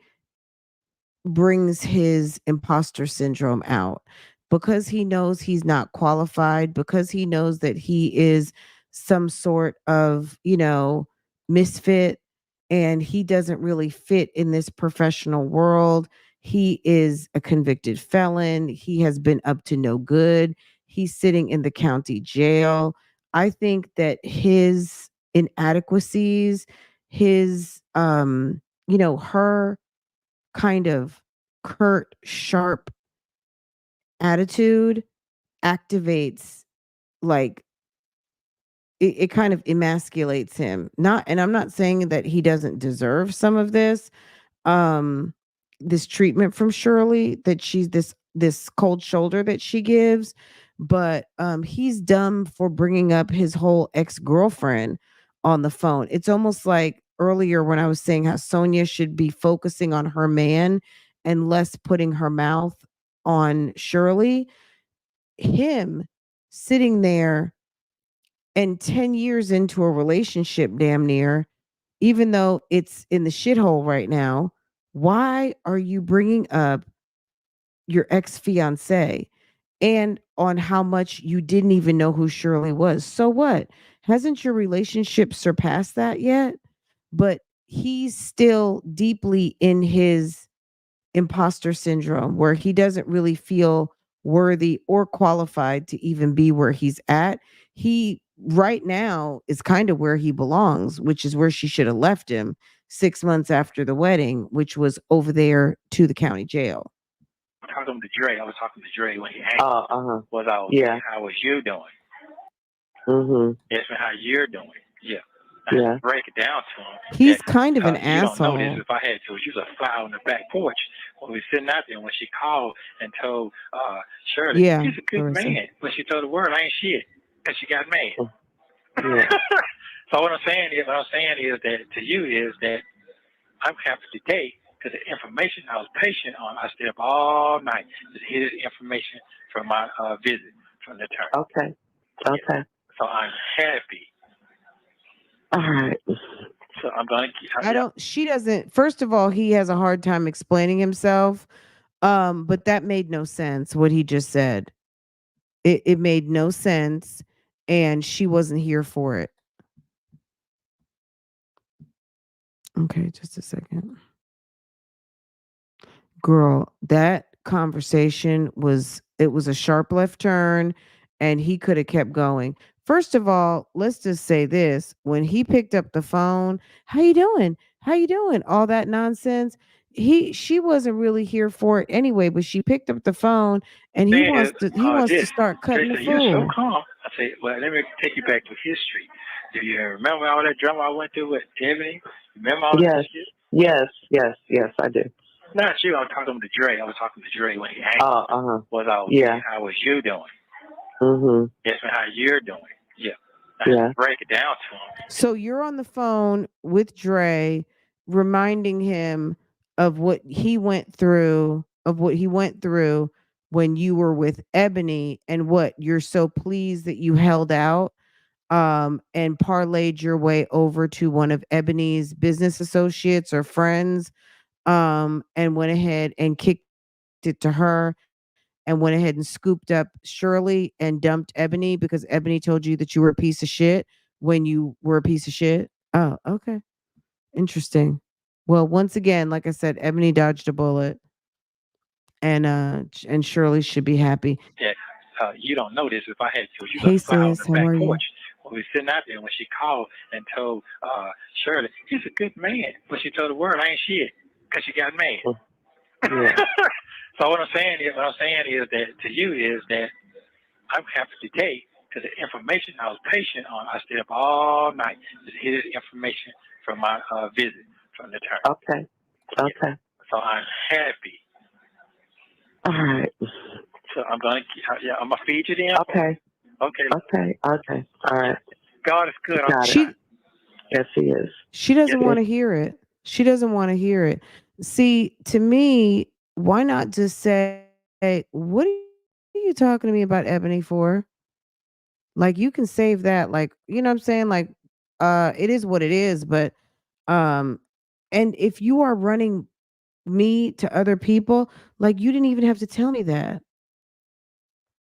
brings his imposter syndrome out because he knows he's not qualified, because he knows that he is some sort of, misfit and he doesn't really fit in this professional world. He is a convicted felon. He has been up to no good. He's sitting in the county jail. I think that his inadequacies, his her kind of curt, sharp attitude activates like it kind of emasculates him. Not and I'm not saying that he doesn't deserve some of um this treatment from Shirley that she's this cold shoulder that she gives, but he's dumb for bringing up his whole ex-girlfriend on the phone. It's almost like earlier when I was saying how Sonya should be focusing on her man and less putting her mouth on Shirley. Him sitting there and 10 years into a relationship damn near, even though it's in the shithole right now, why are you bringing up your ex-fiance and on how much you didn't even know who Shirley was? So what? Hasn't your relationship surpassed that yet? But he's still deeply in his imposter syndrome where he doesn't really feel worthy or qualified to even be where he's at. He right now is kind of where he belongs, which is where she should have left him 6 months after the wedding, which was over there to the county jail. Talking to Dre. I was talking to Dre when he asked was I okay? Yeah. How was you doing? Yes, how you're doing. Yeah. Yeah. Break it down to him. He's kind of an You don't know asshole. this. If I had to, she was a fly on the back porch when we were sitting out there. When she called and told Shirley, Yeah, he's a good Clarissa. man. When she told the world, I ain't shit, and she got mad. Yeah. So what I'm saying is that to you is that I'm happy today because the information I was patient on. I stayed up all night to hear this information from my visit from the attorney. Okay. Okay. So I'm happy. All right. So I'm gonna. She doesn't, first of all, he has a hard time explaining himself. But that made no sense what he just said. It made no sense and she wasn't here for it. Okay, just a second. Girl, that conversation was a sharp left turn and he could have kept going. First of all, let's just say this. When he picked up the phone, how you doing? How you doing? All that nonsense. she wasn't really here for it anyway, but she picked up the phone and he Saying wants is, to he wants to this. start cutting the Tracy, you're so fool. calm. I say, well, let me take you back to history. Do you remember all that drama I went through with Ebony? Remember all that Yes, shit? yes, I do. Not you. I was talking to Dre. I was talking to Dre when he asked was I okay? Yeah. How was you doing? Mhm. Yes, and how you're doing? Yeah. I had Yeah. to break it down to him. So you're on the phone with Dre, reminding him of what he went through when you were with Ebony, and what you're so pleased that you held out and parlayed your way over to one of Ebony's business associates or friends, and went ahead and kicked it to her, and went ahead and scooped up Shirley and dumped Ebony because Ebony told you that you were a piece of shit when you were a piece of shit. Oh, okay. Interesting. Well, once again, like I said, Ebony dodged a bullet, and Shirley should be happy. Yeah. You don't know this. If I had to, you Hey gonna fly on sis, the how back are you? porch. When we were sitting out there, when she called and told Shirley, he's a good man. But she told the world, I ain't shit, because she got mad. Yeah. So what I'm saying is that to you is that I'm happy today because the information I was patient on. I stayed up all night to hear this information from my visit from the attorney. Okay. Okay. So I'm happy. All right. So I'm gonna feed you the info. Okay. Okay. Okay. All right. God is good. Got it. She Yes, he is. she doesn't Yes. want to hear it. She doesn't want to hear it. See, to me, why not just say, "Hey, what are you talking to me about Ebony for?" Like you can save that, like, you know what I'm saying? Like, it is what it is, but um and if you are running me to other people, like you didn't even have to tell me that.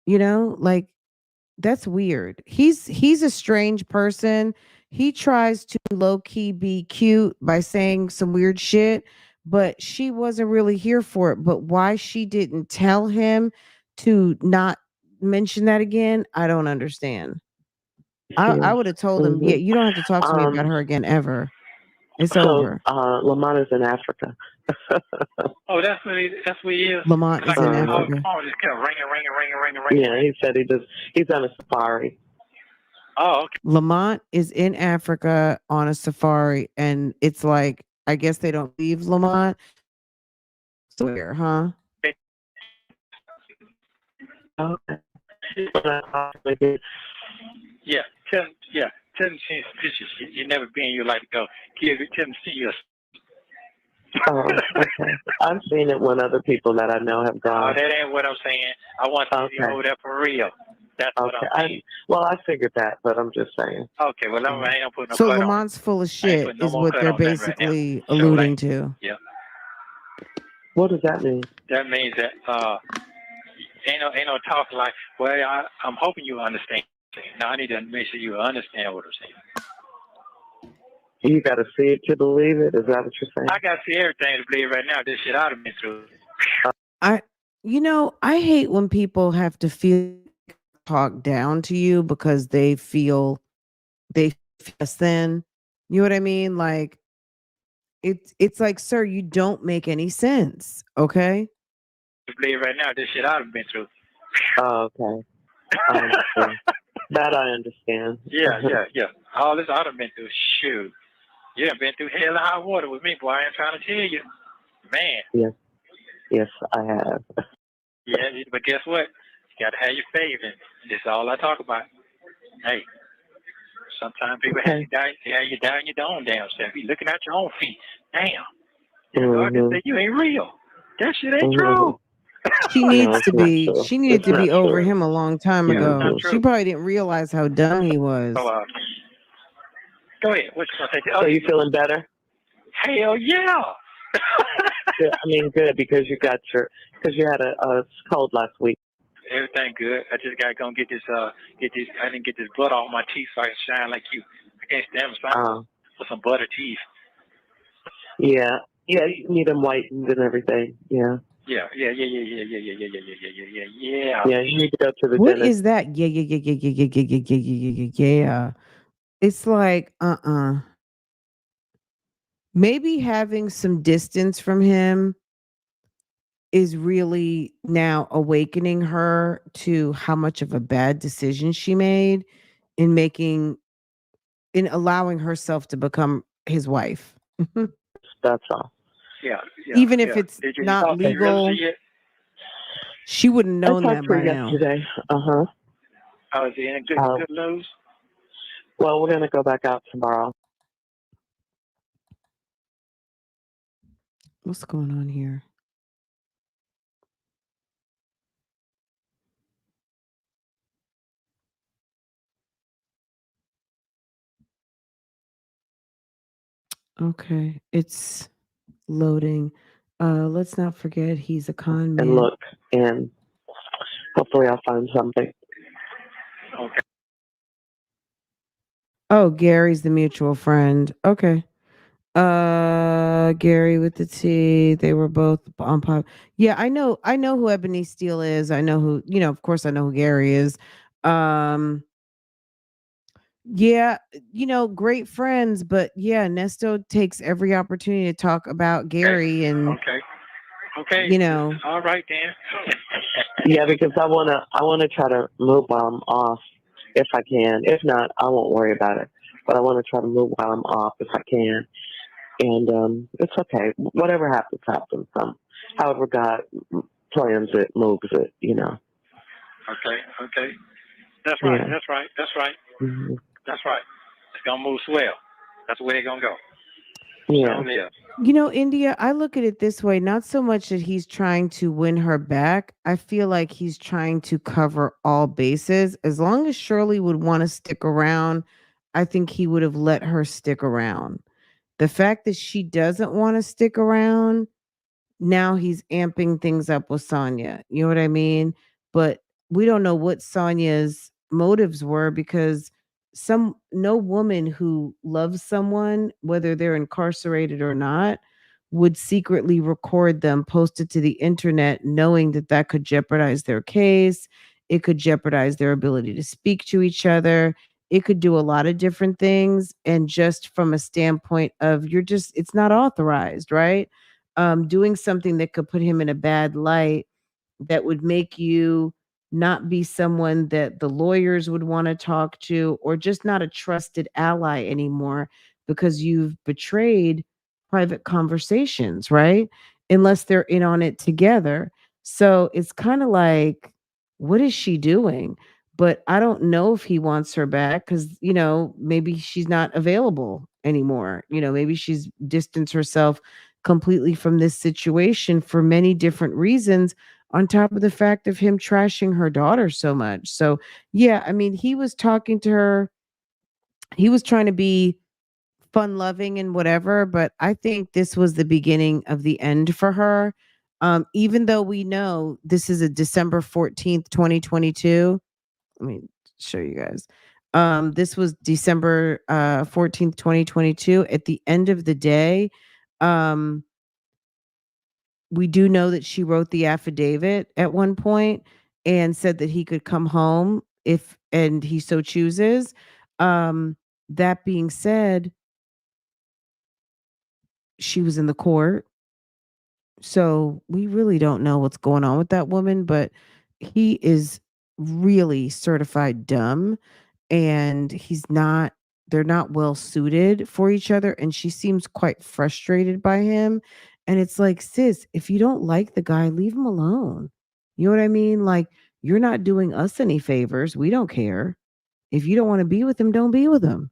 Like that's weird. He's a strange person. He tries to low key be cute by saying some weird shit, but she wasn't really here for it. But why she didn't tell him to not mention that again, I don't understand. I Yes. would have told him, yeah, Mhm. you don't have to talk to me about Um. her again ever. It's So, over. Lamont is in Africa. Oh, that's what he is. Lamont Cause is I in kept Africa. calling, just kept ringing. Yeah, he said he's on a safari. Oh, okay. Lamont is in Africa on a safari, and it's like I guess they don't leave Lamont. So weird, huh? Okay. Yeah, tell him to see his pictures. You never been, you like to go. Tell him to see you. Oh, okay. I've seen it when other people that I know have Oh, gone. that ain't what I'm saying. I want to see you Okay. over there for real. That's what Okay. I'm saying. I figured that, but I'm just saying. Okay, well, I ain't putting no So cut on it. Lamont's full of I ain't shit putting no is more what cut they're on that right now. basically So, alluding like, to. yeah, What does that mean? that means that ain't no talk like. Well, I'm hoping you understand. Now I need to make sure you understand what I'm saying. You got to see it to believe it. Is that what you're saying? I got to see everything to believe right now. This shit I've been through. I I hate when people have to feel talk down to you because they feel less than. You know what I mean? Like it's like, sir, you don't make any sense. Okay. To believe right now. This shit I've been through. Oh, okay. I understand. That I understand. Yeah. All this I've been through. Shoot. You done been through hell and high water with me, boy. I ain't trying to tell you. Man. Yes, I have. Yeah, but guess what? You got to have your faith, and this is all I talk about. Hey, sometimes people have you down your own damn self. You looking at your own feet. Damn. God just say you ain't real. That shit ain't true. She No, needs it's to not be. true. She needed It's to not be over true. him a long time Yeah, ago. it's She probably didn't realize how dumb he So, was. go ahead. What you gonna say? So you feeling better? Hell yeah. Yeah, I mean, good because you had a cold last week. Everything good. I just gotta go and get this. I didn't get this butter off my teeth so I can shine like you. I can't stand for some butter teeth. Yeah, you need them whitened and everything. Yeah. Yeah. Yeah, you need to go to the What dentist. is that? Yeah. It's like, maybe having some distance from him is really now awakening her to how much of a bad decision she made in allowing herself to become his wife. That's all. Yeah, yeah, Even if yeah. it's Did you not talk to Realty legal, yet? she wouldn't I known talked that to her by now. yesterday. Uh-huh. Oh, is he in good news? Well, we're going to go back out tomorrow. What's going on here? Okay, it's loading. Let's not forget he's a con And man. look, and hopefully I'll find something. Okay. Oh, Gary's the mutual friend. Okay. Gary with the T. They were both on pop. Yeah, I know who Ebony Steele is. I know who, of course I know who Gary is. Um yeah, great friends, but yeah, Nesto takes every opportunity to talk about Gary and Okay. Okay. you know, All right then. Yeah, because I wanna try to move while I'm off if I can. If not, I won't worry about it. But I want to try to move while I'm off if I can. And it's okay. Whatever happens, happens. However God plans it, moves it. Okay. Okay. That's right. Yeah. That's right. That's right. Mm-hmm. That's right. It's gonna move swell. That's the way it's gonna go. Yeah. Yeah. India, I look at it this way, not so much that he's trying to win her back. I feel like he's trying to cover all bases. As long as Shirley would want to stick around, I think he would have let her stick around. The fact that she doesn't want to stick around, now he's amping things up with Sonya. You know what I mean? But we don't know what Sonya's motives were because no woman who loves someone, whether they're incarcerated or not, would secretly record them, post it to the internet, knowing that that could jeopardize their case. It could jeopardize their ability to speak to each other. It could do a lot of different things. And just from a standpoint of it's not authorized, right? Doing something that could put him in a bad light that would make you not be someone that the lawyers would want to talk to or just not a trusted ally anymore because you've betrayed private conversations, right? Unless they're in on it together. So it's kind of like, what is she doing? But I don't know if he wants her back because, maybe she's not available anymore. Maybe she's distanced herself completely from this situation for many different reasons on top of the fact of him trashing her daughter so much. So, yeah, I mean, he was talking to her. He was trying to be fun loving and whatever, but I think this was the beginning of the end for her. Even though we know this is a December 14th, 2022. Let me show you guys. This was December 14th, 2022. At the end of the day, um, we do know that she wrote the affidavit at one point and said that he could come home if and he so chooses. Um, that being said, she was in the court. So we really don't know what's going on with that woman, but he is really certified dumb and they're not well suited for each other and she seems quite frustrated by him and it's like sis, if you don't like the guy, leave him alone. You know what I mean? Like, you're not doing us any favors. We don't care. If you don't want to be with him, don't be with him.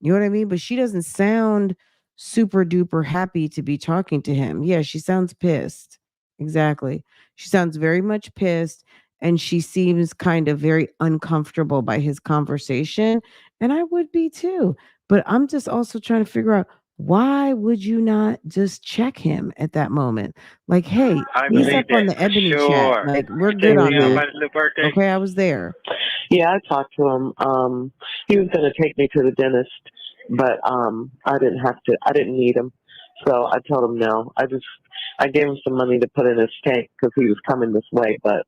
You know what I mean? But she doesn't sound super duper happy to be talking to him. Yeah, she sounds pissed. Exactly. She sounds very much pissed and she seems kind of very uncomfortable by his conversation. And I would be too. But I'm just also trying to figure out, why would you not just check him at that moment? Like, hey, I he's believe up on that the for Ebony chat. sure. Like, we're You take good me on out Mm-hmm. that. by his little birthday. Okay, I was there. Yeah, I talked to him. He was going to take me to the dentist, but I didn't have to. I didn't need him, so I told him no. I gave him some money to put in his tank because he was coming this way, but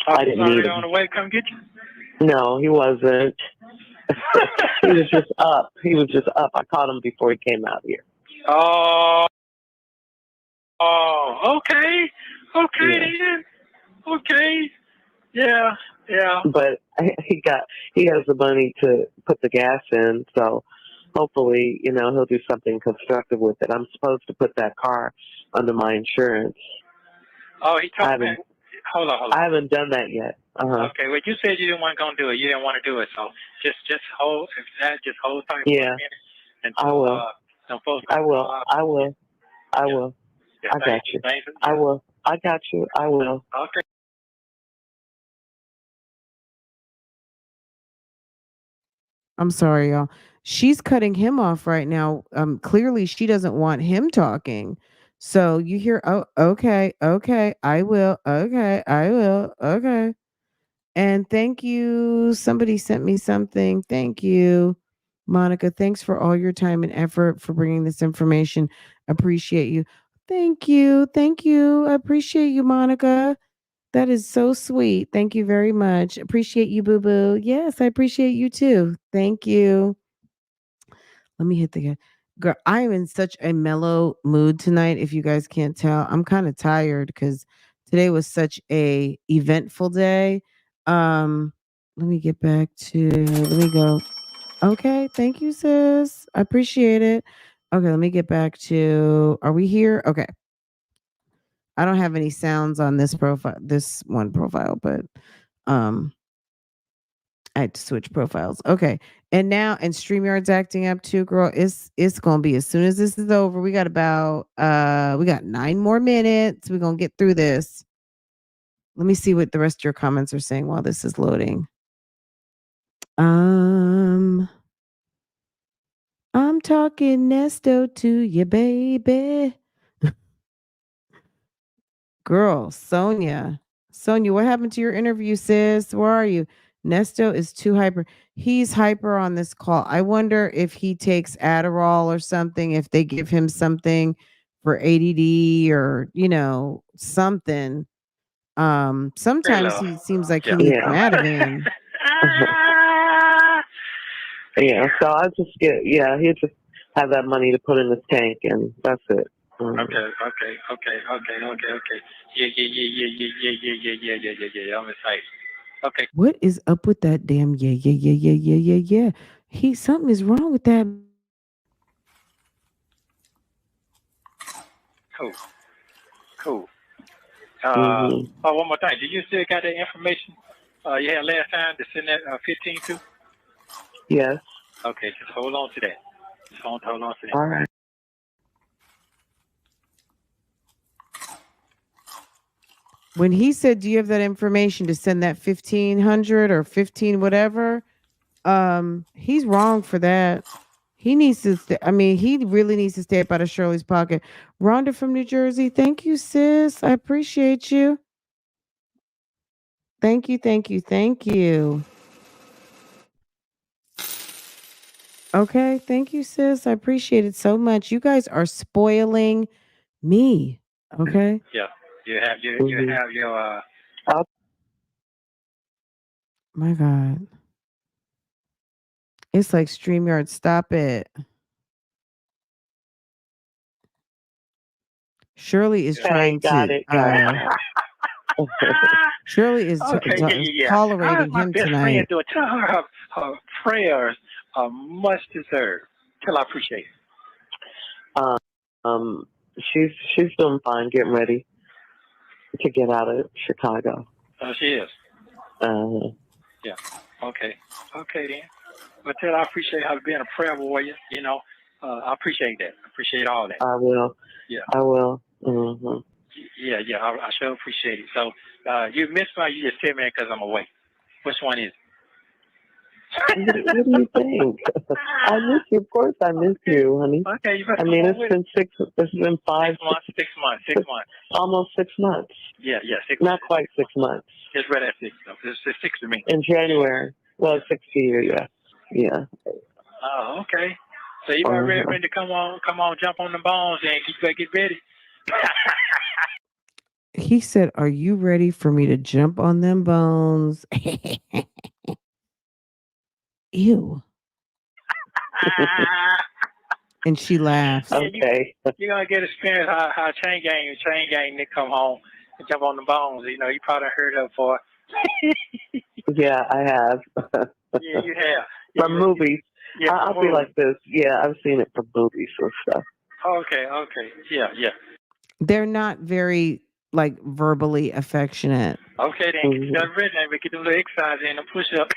I didn't need already him. on the way. Come get you. No, he wasn't. He was just up. I caught him before he came out here. Oh, okay. Okay, Yeah. then. Okay. Yeah. But he has the money to put the gas in, so hopefully, he'll do something constructive with it. I'm supposed to put that car under my insurance. Oh, he told me. Hold on. I haven't done that yet. Okay, well, you said you didn't want to do it. You didn't want to do it, so just hold. Just hold tight for a minute. Until, I will. I will. Yeah, I got you. I will. I got you. I will. Okay. I'm sorry, y'all. She's cutting him off right now. Clearly she doesn't want him talking. So you hear, oh, okay, I will, okay. And thank you. Somebody sent me something. Thank you, Monica. Thanks for all your time and effort for bringing this information. Appreciate you. Thank you. I appreciate you, Monica. That is so sweet. Thank you very much. Appreciate you, boo boo. Yes, I appreciate you too. Thank you. Let me hit the girl. I am in such a mellow mood tonight. If you guys can't tell, I'm kind of tired because today was such a eventful day. Um, let me get back to. Let me go. Okay, thank you, sis. I appreciate it. Okay, let me get back to. Are we here? Okay. I don't have any sounds on this profile. This one profile, but um I had to switch profiles. Okay. And StreamYard's acting up too, girl. It's gonna be as soon as this is over. We got about we got 9 more minutes. We're gonna get through this. Let me see what the rest of your comments are saying while this is loading. I'm talking Nesto to you, baby. Girl, Sonya. Sonya, what happened to your interview, sis? Where are you? Nesto is too hyper. He's hyper on this call. I wonder if he takes Adderall or something, if they give him something for ADD or, something. Sometimes Hello. he seems like he Yeah. needs some Ativan. Yeah, so I just he'll just have that money to put in his tank, and that's it. Okay. Yeah. I'm excited. Okay. What is up with that damn yeah. Something is wrong with that. Cool. Mm-hmm. One more thing. Do you still got that information you had last time to send that 15 to? Yes. Okay, just hold on to that. Hold on to that. All right. When he said, "Do you have that information to send that 1500 or 15 whatever?" He's wrong for that. He needs to he really needs to stay up out of Shirley's pocket. Rhonda from New Jersey, thank you, sis. I appreciate you. Thank you. Okay, thank you, sis. I appreciate it so much. You guys are spoiling me. Okay. Yeah. You have your My God. It's like StreamYard. Stop it. Shirley is trying got to. it. Shirley is Okay, yeah. tolerating My him best tonight. friend doing. Tell her her prayers are much deserved. Tell her I appreciate it. She's doing fine, getting ready to get out of Chicago. Oh, she is. Yeah. Okay then. But tell her I appreciate her being a prayer warrior. I appreciate that. I appreciate all that. I will. Yeah. I will. Mm-hmm. Yeah. I sure appreciate it. So you missed my. You just said, man, because I'm away. Which one is it? What do you think? I miss you. Of course, I miss you, honey. Okay, you better it's been 5 6 months. Almost 6 months. Yeah, 6 Not quite 6 months. It's right at 6 though. It's 6 to me. In January. Well, 6 to you, yeah. Oh, okay. So you about ready to come on, jump on the bones and get ready. He said, "Are you ready for me to jump on them bones?" ew. And she laughs. Okay. You're gonna get experience how chain gang they come home and jump on the bones. You know, you probably heard of for. Yeah, I have. Yeah, you have. Yeah, From movies. Yeah, I'll be like this. Yeah, I've seen it from movies and stuff. Okay. Yeah. They're not very like verbally affectionate. Okay, then get that red name, but get them little exercise in and push up.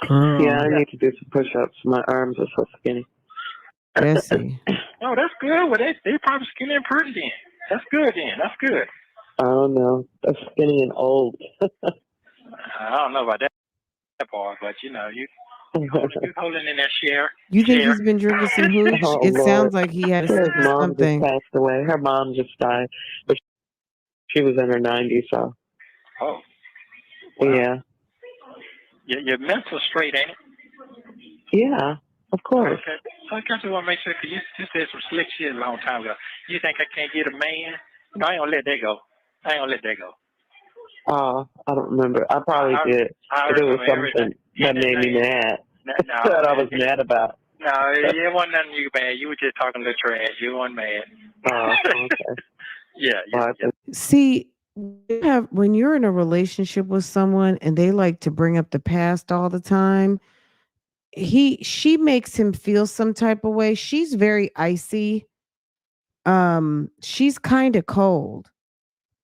Girl. Yeah, I need to do some push-ups. My arms are so skinny. Jesse. Oh, that's good. Well, they probably skinny and pretty then. That's good then. That's good. I don't know. I'm skinny and old. I don't know about that part, but you know, you holding in that share. You think he's been drinking some hooch? Oh, it Lord. sounds like he had His mom something. just passed away. Her mom just died, but she was in her 90s. So. Oh. Wow. Yeah. Your mental straight, ain't it? Yeah, of course. Okay. So I just want to make sure, because you said some slick shit a long time ago. You think I can't get a man? No, I ain't going to let that go. Oh, I don't remember. I probably did. But it was something that made me mad. That I was mad about. No, it wasn't nothing you bad. You were just talking to trash. You weren't mad. Oh, okay. Yeah. See, when you're in a relationship with someone and they like to bring up the past all the time, she makes him feel some type of way. She's very icy. She's kind of cold.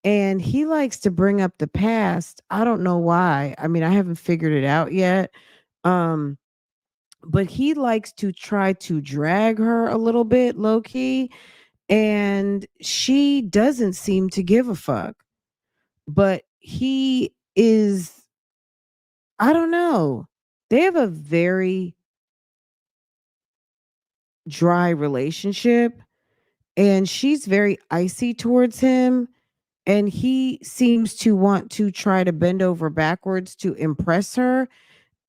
And he likes to bring up the past. I don't know why. I mean, I haven't figured it out yet. Um, but he likes to try to drag her a little bit low key, and she doesn't seem to give a fuck. But he is, I don't know. They have a very dry relationship, and she's very icy towards him. And he seems to want to try to bend over backwards to impress her.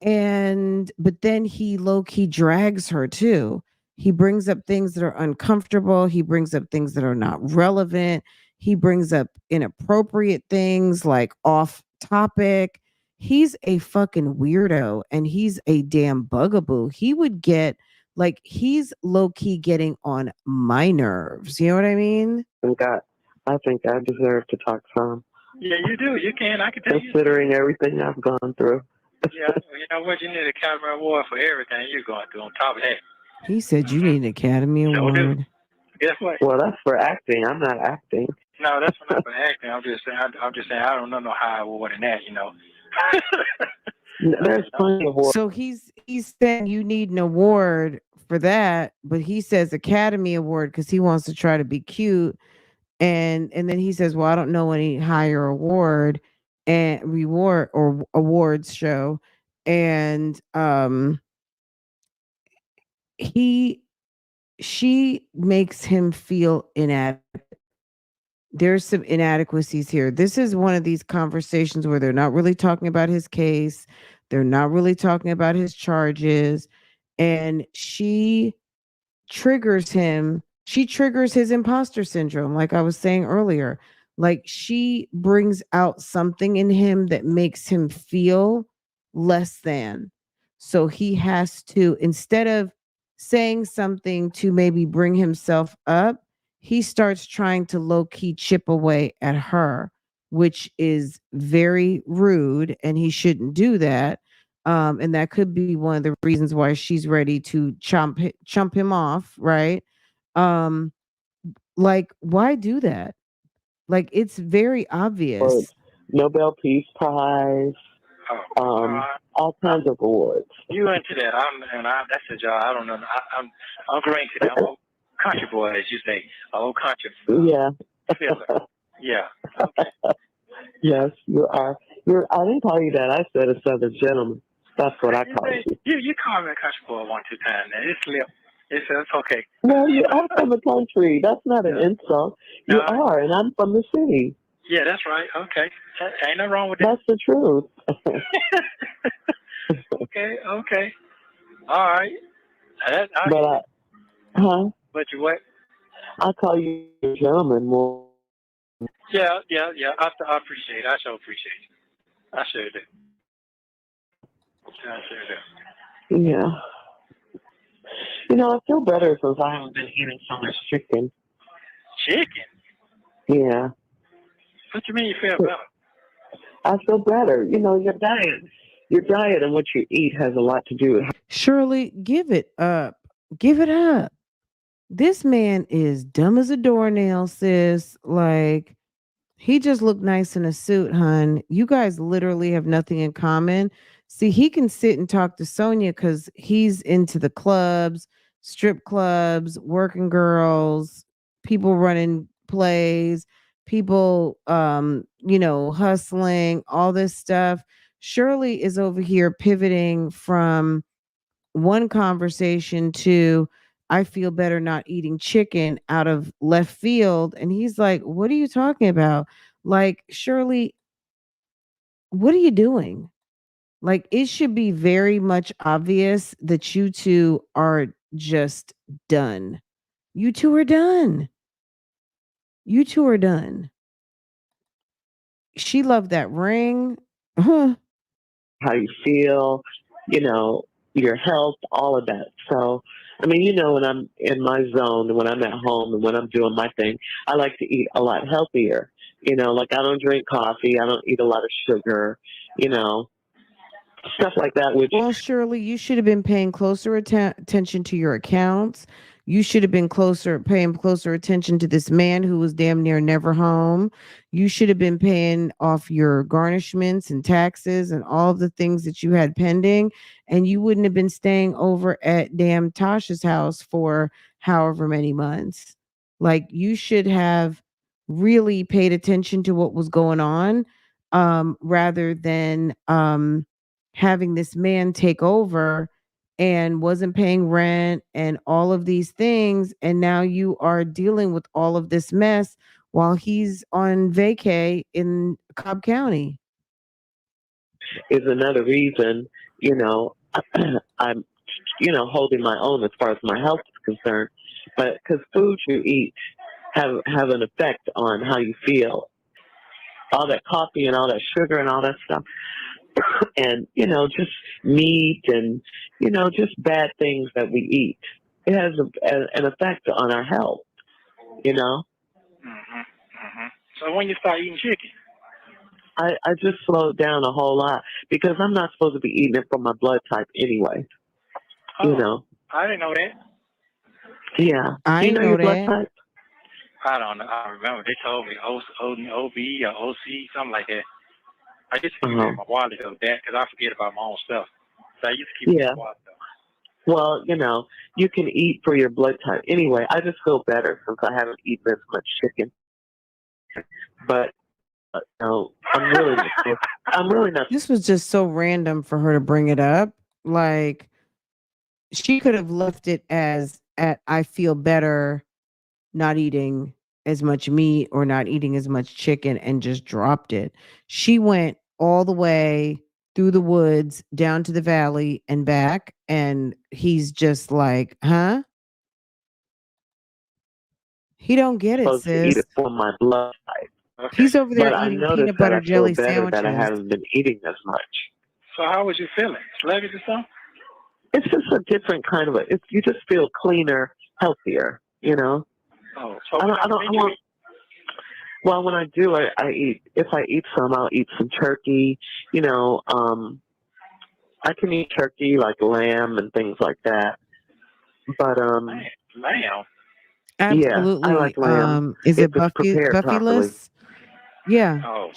But then he low key drags her too. He brings up things that are uncomfortable. He brings up things that are not relevant. He brings up inappropriate things like off topic. He's a fucking weirdo and he's a damn bugaboo. He would get like he's low key getting on my nerves. You know what I mean? I think I deserve to talk some. Yeah, you do. You can. I can tell you. Considering everything I've gone through. Yeah, you know what? You need an Academy Award for everything you're going through on top of that. He said you need an Academy Award. Do. Guess what? Well, that's for acting. I'm not acting. No, that's not for acting. I'm just saying. I don't know no higher award than that. You know. There's plenty of awards. So he's saying you need an award for that, but he says Academy Award because he wants to try to be cute. And then he says, well, I don't know any higher award and reward or awards show. And she makes him feel inadequate. There's some inadequacies here. This is one of these conversations where they're not really talking about his case. They're not really talking about his charges. And she triggers him. She triggers his imposter syndrome, like I was saying earlier. Like she brings out something in him that makes him feel less than. So he has to, instead of saying something to maybe bring himself up, he starts trying to low key chip away at her, which is very rude, and he shouldn't do that. And that could be one of the reasons why she's ready to chump him off, right? Um, like, why do that? Like, it's very obvious. Nobel Peace Prize, all kinds of awards. You into that? That's a job. I don't know. I'm going to that. I'm old country boy, as you say, old country. Yeah. Yeah. Okay. Yes, you are. I didn't call you that. I said a Southern gentleman. That's what I call you. You call me a country boy 1-2 times. It's slipped. It's okay. No, you are from the country. That's not an insult. You are, and I'm from the city. Yeah, that's right. Okay. Ain't nothing wrong with that. That's the truth. Okay. All right. But you what? I call you a gentleman more. Yeah. I appreciate it. I sure appreciate it. I sure do. Yeah. I feel better since I haven't been eating so much chicken. Chicken? Yeah. What you mean you feel better? I feel better. Your diet and what you eat has a lot to do with. Shirley, give it up. Give it up. This man is dumb as a doornail, sis. Like, he just looked nice in a suit, hun. You guys literally have nothing in common. See, he can sit and talk to Sonya because he's into the clubs, strip clubs, working girls, people running plays, people hustling, all this stuff. Shirley is over here pivoting from one conversation to I feel better not eating chicken out of left field. And he's like, what are you talking about? Like, Shirley, what are you doing? Like, it should be very much obvious that you two are just done. You two are done. You two are done. She loved that ring. Huh. How you feel, your health, all of that. So, when I'm in my zone and when I'm at home and when I'm doing my thing, I like to eat a lot healthier. Like I don't drink coffee, I don't eat a lot of sugar, you know, stuff like that, which Well, Shirley, you should have been paying closer attention to your accounts. You should have been paying closer attention to this man who was damn near never home. You should have been paying off your garnishments and taxes and all of the things that you had pending. And you wouldn't have been staying over at damn Tasha's house for however many months. Like, you should have really paid attention to what was going on, rather than having this man take over and wasn't paying rent and all of these things, and now you are dealing with all of this mess while he's on vacay in Cobb County. is another reason, I'm, holding my own as far as my health is concerned. But because foods you eat have an effect on how you feel. All that coffee and all that sugar and all that stuff, and just meat and just bad things that we eat. It has an effect on our health. You know, So when you start eating chicken? I just slowed down a whole lot because I'm not supposed to be eating it from my blood type anyway. Oh, I didn't know that. Yeah. I Do you ain't know know your blood that. type? I don't know. I remember they told me OB or OC, something like that. I used to keep it in my wallet of that because I forget about my own stuff. So I used to keep it in my wallet though. Well, you can eat for your blood type. Anyway, I just feel better since I haven't eaten as much chicken. But no, I'm really not. This was just so random for her to bring it up. Like, she could have left it as at I feel better not eating as much meat or not eating as much chicken and just dropped it. She went all the way through the woods down to the valley and back, and he's just like, "Huh?" He don't get it, Supposed to eat sis. it for my blood type. Okay. He's over there But I eating noticed peanut that butter I feel jelly better that I sandwiches. haven't been eating as much. So how was you feeling? Sluggish or something? It's just a different kind of you just feel cleaner, healthier, Oh, so I don't. Well, when I do, I eat. If I eat some, I'll eat some turkey. I can eat turkey like lamb and things like that. But lamb. yeah, I Absolutely. like lamb Is if it it's prepared properly. Buffyless? Yeah. Oh,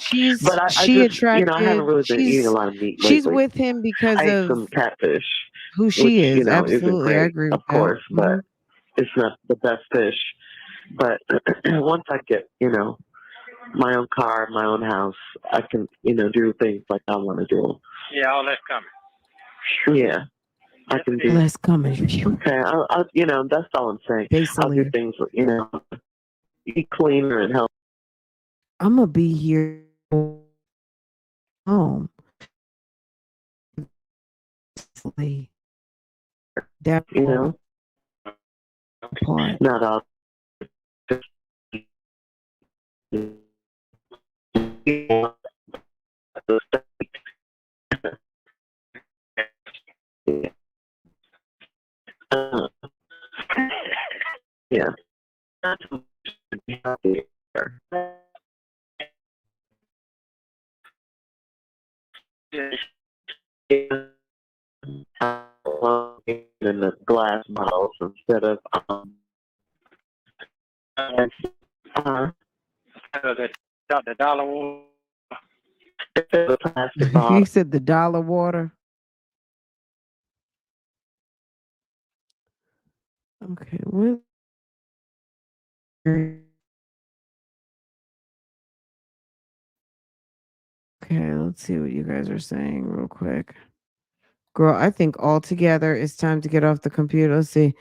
But I She just, I haven't attracted really been eating a lot of meat she's lately. with him because I ate of some catfish, who which she is. isn't Absolutely. I great, agree of with that. course, but it's not the best fish. But once I get, my own car, my own house, I can, do things like I want to do. yeah, all that's coming. Yeah, I can do. Less coming. Okay, that's all I'm saying. I'll do Basically. things, eat cleaner and healthy. I'm gonna be here home. That part. Not all. not too much to be healthier. In the glass bottles instead of uh, The dollar water. instead of plastic You bottles. said the dollar water. Okay, what? Okay, let's see what you guys are saying real quick. Girl, I think altogether it's time to get off the computer. Let's see.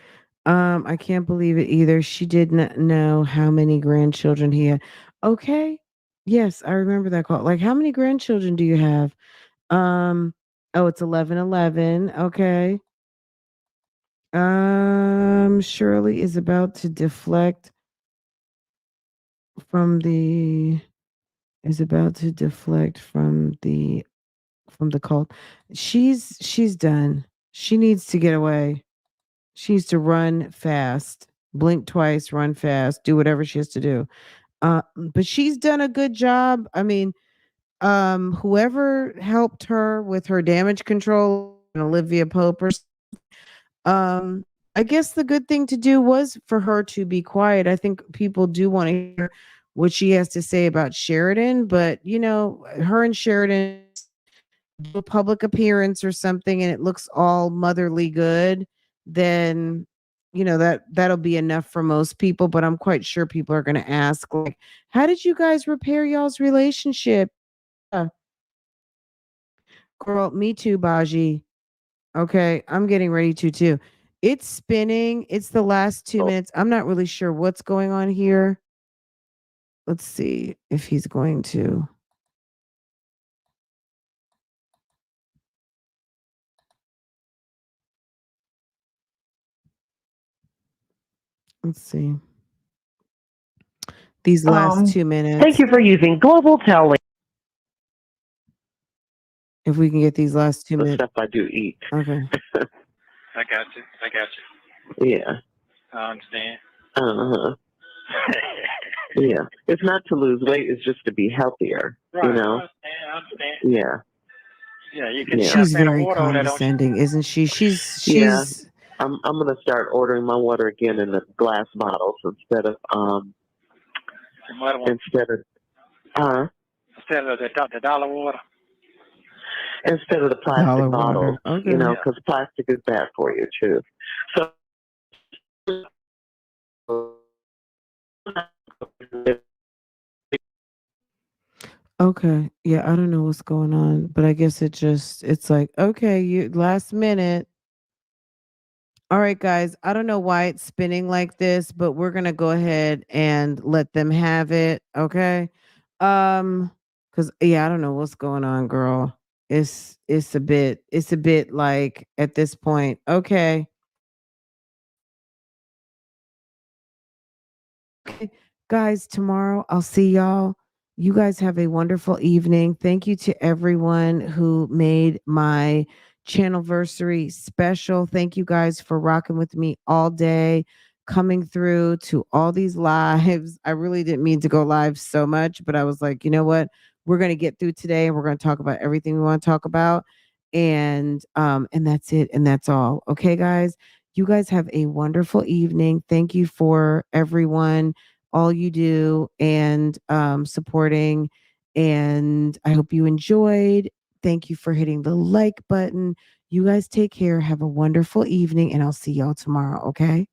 I can't believe it either. She did not know how many grandchildren he had. Okay. Yes, I remember that call. Like, how many grandchildren do you have? Oh, it's 11:11. Okay. Shirley is about to deflect from the is about to deflect from the cult. She's done. She needs to get away. She needs to run fast. Blink twice, run fast, do whatever she has to do. But she's done a good job. I mean, whoever helped her with her damage control, Olivia Pope or um I guess the good thing to do was for her to be quiet. I think people do want to hear what she has to say about Sheridan, but her and Sheridan do a public appearance or something and it looks all motherly good, then that'll be enough for most people, but I'm quite sure people are going to ask, like, how did you guys repair y'all's relationship? Uh, Girl, me too, Baji. Okay, I'm getting ready to too. It's spinning. It's the last 2 minutes. I'm not really sure what's going on here. Let's see if he's going to. Let's see. These last Um, 2 minutes. Thank you for using Global Telly. If we can get these last two The minutes. stuff I do eat. Okay. I got you. I got you. Yeah. I understand. Uh-huh. Yeah. It's not to lose weight, it's just to be healthier. Right. I understand. Yeah. Yeah, you can. Yeah. She's Tap in very water over there, don't you? condescending, isn't she? Yeah. She's I'm gonna start ordering my water again in the glass bottles instead of instead of the dollar water. instead of the plastic dollar bottles, water. Okay. because plastic is bad for you too. So Okay. Yeah, I don't know what's going on, but I guess it's like, okay, you last minute. All right, guys. I don't know why it's spinning like this, but we're gonna go ahead and let them have it. Okay. Because yeah, I don't know what's going on, girl. It's a bit like at this point. Okay. Okay, guys, tomorrow I'll see y'all. You guys have a wonderful evening. Thank you to everyone who made my channelversary special. Thank you guys for rocking with me all day, coming through to all these lives. I really didn't mean to go live so much, but I was like, you know what? We're going to get through today and we're going to talk about everything we want to talk about. And that's it and that's all. Okay, guys. You guys have a wonderful evening. Thank you for everyone, all you do, and supporting. And I hope you enjoyed. Thank you for hitting the like button. You guys take care. Have a wonderful evening, and I'll see y'all tomorrow. Okay.